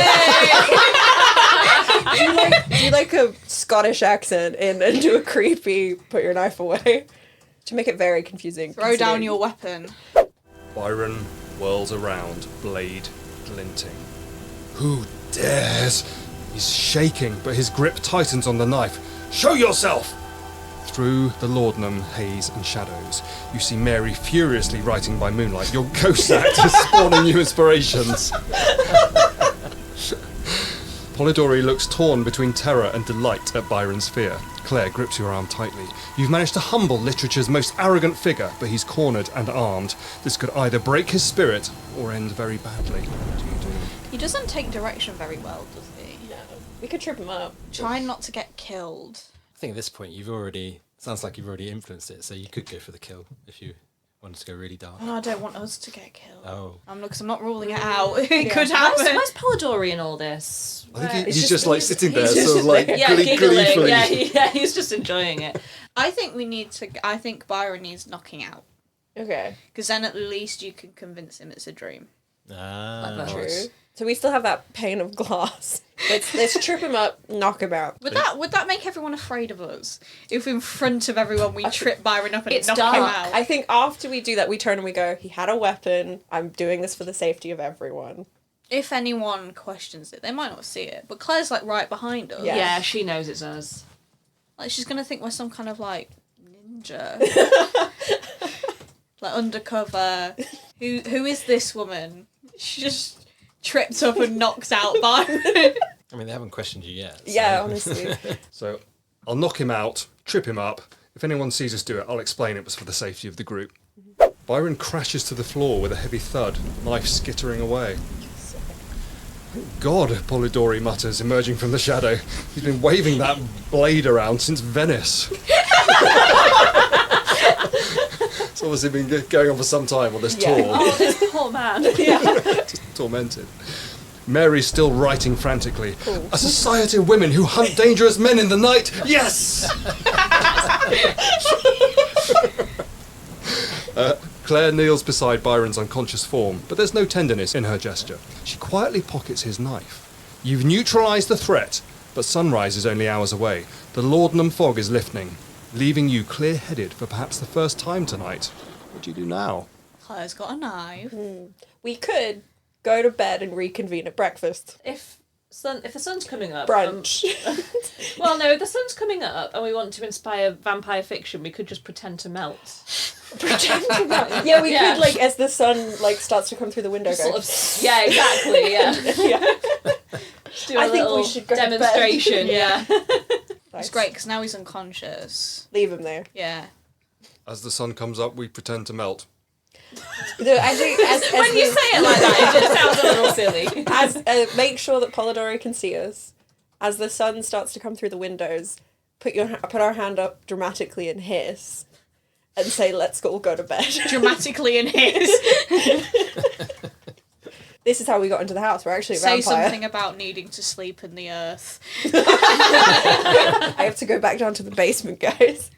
Do like a Scottish accent and do a creepy put your knife away to make it very confusing. Throw down considering- your weapon. Byron whirls around, blade glinting. Who dares? He's shaking, but his grip tightens on the knife. Show yourself! Through the laudanum, haze, and shadows, you see Mary furiously writing by moonlight. Your ghost act is spawning new inspirations. Polidori looks torn between terror and delight at Byron's fear. Claire grips your arm tightly. You've managed to humble literature's most arrogant figure, but he's cornered and armed. This could either break his spirit or end very badly. What do you do? He doesn't take direction very well, does he? No, we could trip him up. Try not to get killed. I think at this point sounds like you've already influenced it, so you could go for the kill if you wanted to go really dark. Oh, I don't want us to get killed. Oh. Because I'm not ruling it out. It could Where's, happen. where's Polidori in all this? I think It's he's just- just like he's- sitting there, he's sort of just like there. Yeah, giggling. gleefully. Yeah, he's just enjoying it. I think Byron needs knocking out. Okay, Because then at least you can convince him it's a dream. Ah. true. So we still have that pane of glass. Let's trip him up, knock him out. Would that make everyone afraid of us? If in front of everyone we trip Byron up and It's knock dark. him out? I think after we do that, we turn and we go, he had a weapon. I'm doing this for the safety of everyone. If anyone questions it, they might not see it. But Claire's like right behind us. Yeah. Yeah, she knows it's us. Like she's gonna think we're some kind of like ninja. Like undercover. Who is this woman? She just tripped up and knocked out Byron. I mean, they haven't questioned you yet. So. Yeah, honestly. So I'll knock him out, trip him up. If anyone sees us do it, I'll explain it was for the safety of the group. Byron crashes to the floor with a heavy thud, knife skittering away. Thank God, Polidori mutters, emerging from the shadow. He's been waving that blade around since Venice. It's obviously been going on for some time on this Yeah. tour. Oh, this poor man. Just tormented. Mary's still writing frantically. A society of women who hunt dangerous men in the night. Yes! Claire kneels beside Byron's unconscious form, but there's no tenderness in her gesture. She quietly pockets his knife. You've neutralised the threat, but sunrise is only hours away. The laudanum fog is lifting, leaving you clear-headed for perhaps the first time tonight. What do you do now? Claire's got a knife. We could go to bed and reconvene at breakfast. If the sun's coming up, Brunch. well, no, if the sun's coming up and we want to inspire vampire fiction, we could just pretend to melt. Yeah, we Yeah. could, like, as the sun, like, starts to come through the window, go... Sort of, yeah, exactly. Yeah. Just do a I think we little should go to bed. demonstration. Yeah. It's great because now he's unconscious. Leave him there. Yeah. As the sun comes up, we pretend to melt. I think as When you say it like that, it just sounds a little silly. make sure that Polidori can see us. As the sun starts to come through the windows, put our hand up dramatically and hiss, and say, "Let's all go to bed." Dramatically in his. This is how we got into the house. We're actually a Say vampire. something about needing to sleep in the earth. I have to go back down to the basement, guys.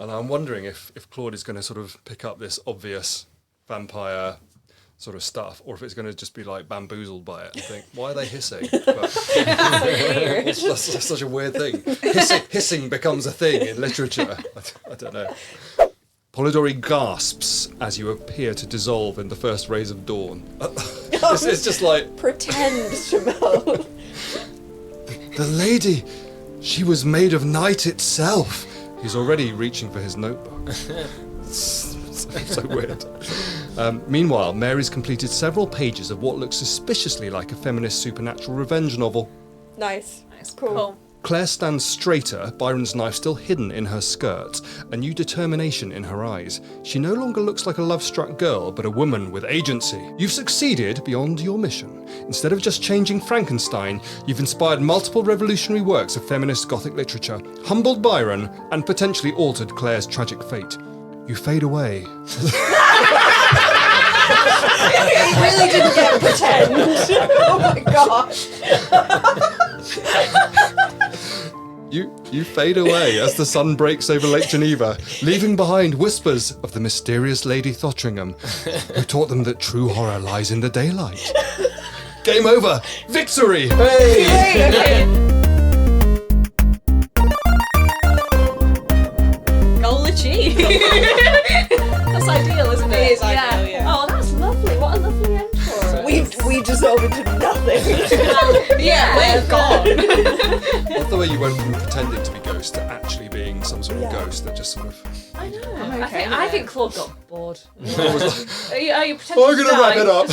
And I'm wondering if Claude is going to sort of pick up this obvious vampire sort of stuff, or if it's going to just be like bamboozled by it and think, why are they hissing? But that's such a weird thing. Hissing becomes a thing in literature. I don't know. Polidori gasps as you appear to dissolve in the first rays of dawn. It's just like... Pretend to melt. The lady, she was made of night itself. He's already reaching for his notebook. So weird. Meanwhile, Mary's completed several pages of what looks suspiciously like a feminist supernatural revenge novel. Nice. Cool. Claire stands straighter, Byron's knife still hidden in her skirt, a new determination in her eyes. She no longer looks like a love-struck girl, but a woman with agency. You've succeeded beyond your mission. Instead of just changing Frankenstein, you've inspired multiple revolutionary works of feminist Gothic literature, humbled Byron, and potentially altered Claire's tragic fate. You fade away. He really didn't get pretend. Oh my gosh. You fade away as the sun breaks over Lake Geneva, leaving behind whispers of the mysterious Lady Thottringham, who taught them that true horror lies in the daylight. Game over! Victory! Okay. Goal achieved. That's ideal, isn't it? It is ideal, yeah. Oh, that's lovely. What a lovely end for us. We dissolve into nothing. Yeah, we're gone. I love the way you went from pretending to be ghost to actually being some sort of ghost that just sort of... I know. okay with I it. think Claude got bored. I was like, Are you pretending I'm to going to die? wrap it up.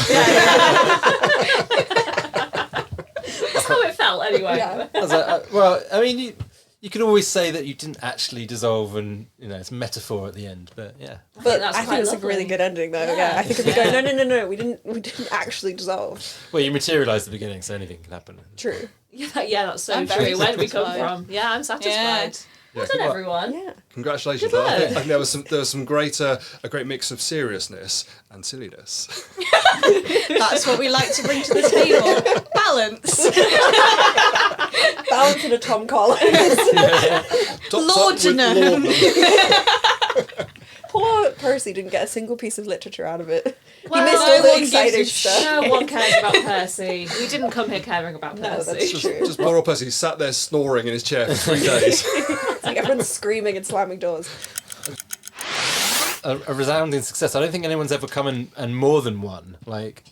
That's how it felt, anyway. Yeah. I was like, well, I mean, you could always say that you didn't actually dissolve, and it's metaphor at the end. But yeah, But that's I think quite it's a lovely. really good ending, though. Yeah, Yeah. I think if we go, no, we didn't actually dissolve. well, you materialise at the beginning, so anything can happen. True. Yeah, that's so I'm true. very Where did we come satisfied. from? Yeah, I'm satisfied. Yeah. Well done, everyone. Yeah. Congratulations. Good I think luck. there was some great a great mix of seriousness and silliness. That's what we like to bring to the table. Balance. Balance in a Tom Collins. Laudanum. Poor Percy didn't get a single piece of literature out of it. Well, he missed no all the one gives exciting a stuff. No one cares about Percy. We didn't come here caring about No, Percy. that's true. Just poor old Percy sat there snoring in his chair for 3 days. It's like everyone's screaming and slamming doors. A resounding success. I don't think anyone's ever come and more than one, like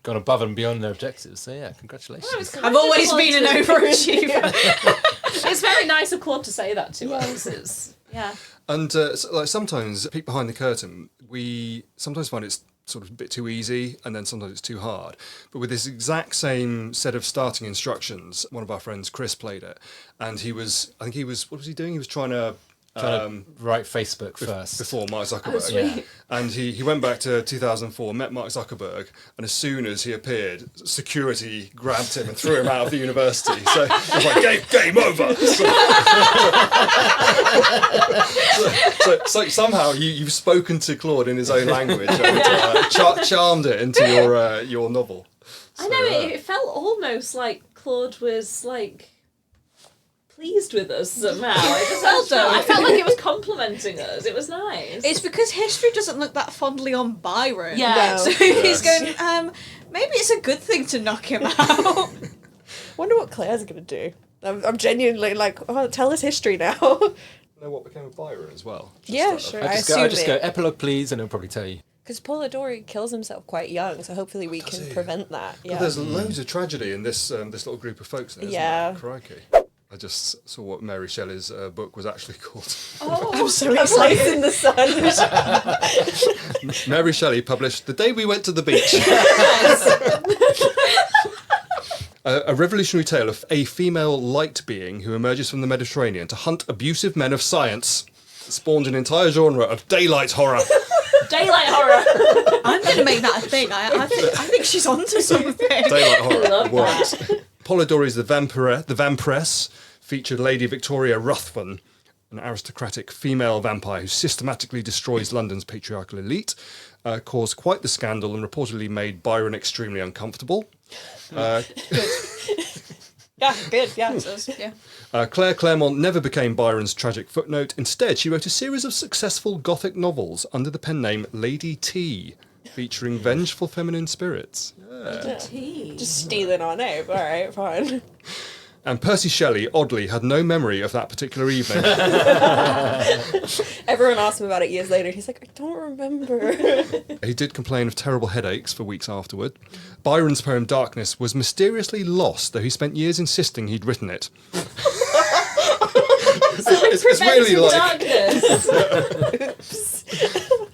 gone above and beyond their objectives. So yeah, congratulations. Well, it's kind I've of always Claude been an to- overachiever. It's very nice of Claude to say that to us. It's, yeah. And like sometimes, peek behind the curtain, we sometimes find it's sort of a bit too easy, and then sometimes it's too hard. But with this exact same set of starting instructions, one of our friends, Chris, played it, and what was he doing? He was trying to Trying to write Facebook first. before Mark Zuckerberg. Oh, sweet. And he went back to 2004, met Mark Zuckerberg, and as soon as he appeared, security grabbed him and threw him out of the university. So it was like, game over. So somehow you've spoken to Claude in his own language and charmed it into your novel. I know, it felt almost like Claude was like pleased with us somehow. I felt like it was complimenting us. It was nice. It's because history doesn't look that fondly on Byron. Yeah. So he's going, maybe it's a good thing to knock him out. Wonder what Claire's going to do. I'm genuinely like, oh, tell us history now. Know what became of Byron as well? Yeah, sure. I just go, epilogue please, and it'll probably tell you. Because Polidori kills himself quite young, so hopefully we can prevent that. Yeah. But there's loads of tragedy in this little group of folks there, isn't Yeah. there? Crikey. I just saw what Mary Shelley's book was actually called. Oh, I'm so excited. In the sun. Mary Shelley published The Day We Went to the Beach. A revolutionary tale of a female light being who emerges from the Mediterranean to hunt abusive men of science. It spawned an entire genre of daylight horror. Daylight horror. I'm going to make that a thing. I think she's onto something. Daylight horror Love works. Polidori's The Vampyress featured Lady Victoria Ruthven, an aristocratic female vampire who systematically destroys London's patriarchal elite, caused quite the scandal and reportedly made Byron extremely uncomfortable. Yeah, good, yeah. Claire Claremont never became Byron's tragic footnote. Instead, she wrote a series of successful Gothic novels under the pen name Lady T, featuring vengeful feminine spirits. Just stealing our name. All right, fine. And Percy Shelley, oddly, had no memory of that particular evening. Everyone asked him about it years later. He's like, I don't remember. He did complain of terrible headaches for weeks afterward. Byron's poem Darkness was mysteriously lost, though he spent years insisting he'd written it. It's really like... Darkness.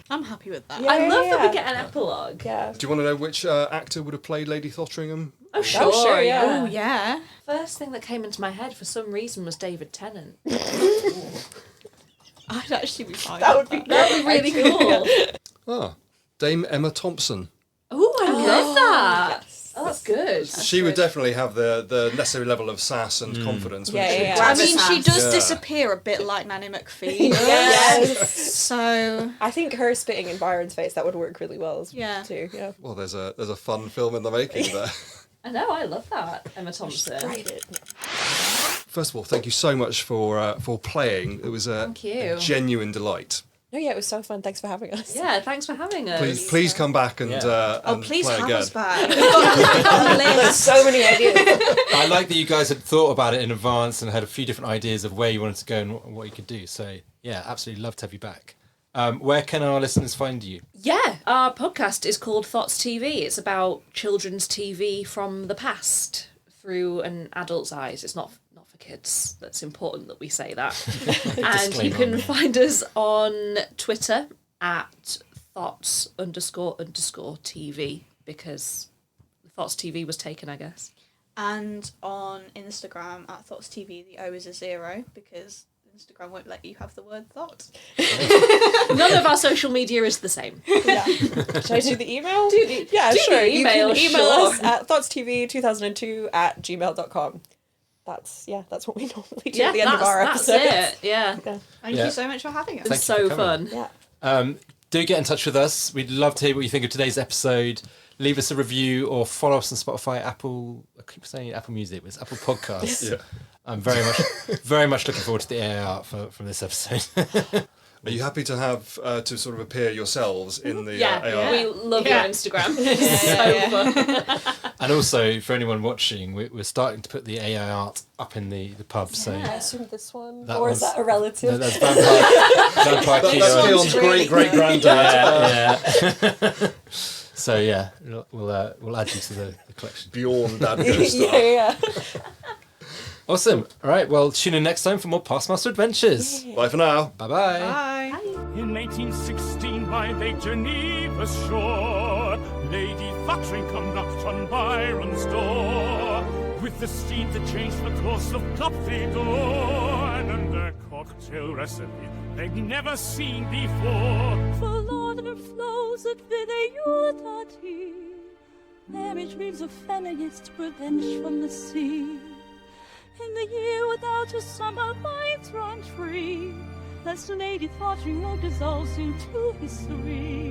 I'm happy with that. I love that we get an epilogue. Yeah. Do you want to know which actor would have played Lady Thottringham? Oh, sure, yeah. Oh, yeah. First thing that came into my head for some reason was David Tennant. I'd actually be fine. That would be Really cool. Dame Emma Thompson. Oh, I love that. Yes. Oh, that's good. She would definitely have the necessary level of sass and confidence, wouldn't she? Yeah. I mean, she does Yeah. disappear a bit like Nanny McPhee. Yes. So, I think her spitting in Byron's face, that would work really well Yeah. too. Yeah. Well, there's a fun film in the making there. I know, I love that, Emma Thompson. Write it. First of all, thank you so much for playing. It was a Thank you. genuine delight. No, yeah, it was so fun. Thanks for having us. Yeah, thanks for having us. Please come back and, and please play have again. us back. We've got a There's list. so many ideas. I like that you guys had thought about it in advance and had a few different ideas of where you wanted to go and what you could do. So, yeah, absolutely love to have you back. Where can our listeners find you? Yeah, our podcast is called Thots TV. It's about children's TV from the past through an adult's eyes. It's not for kids. That's important that we say that. And you can find us on Twitter at Thots__TV because Thots TV was taken, I guess. And on Instagram at Thots TV, the O is a 0 because Instagram won't let you have the word thought. None of our social media is the same. Yeah. Should I do the email? Do sure. the email, you can email sure. us at thotstv2002@gmail.com. That's what we normally do at the end of our that's episodes. it. Yeah. Thank you so much for having us. It's Thank you so for coming. fun. Yeah. Do get in touch with us. We'd love to hear what you think of today's episode. Leave us a review or follow us on Spotify, Apple. I keep saying Apple Music, but it's Apple Podcasts. Yeah. I'm very much looking forward to the AI art from this episode. Are you happy to have to sort of appear yourselves in the Yeah, AR? we love Yeah. your Instagram. It's so fun. And also, for anyone watching, we're starting to put the AI art up in the pub. So I assume this one, That or is one's- that a relative? no, that's Vampire That's Keon. Keon's great-great-granddad. Yeah. So yeah, we'll add you to the collection. Bjorn Dad Ghost Star. yeah. Awesome. All right. Well, tune in next time for more Pastmaster Adventures. Bye for now. Bye bye. Bye. In 1816 by Lake Geneva's shore, Lady Thottringham knocked on Byron's door. With the steed that changed the course of Gothic and their cocktail recipe they'd never seen before. For laudanum flows at Villia Diodati. Mary dreams of feminist revenge from the sea. In the year without a summer, minds run free, lest Lady Thottringham dissolves into history.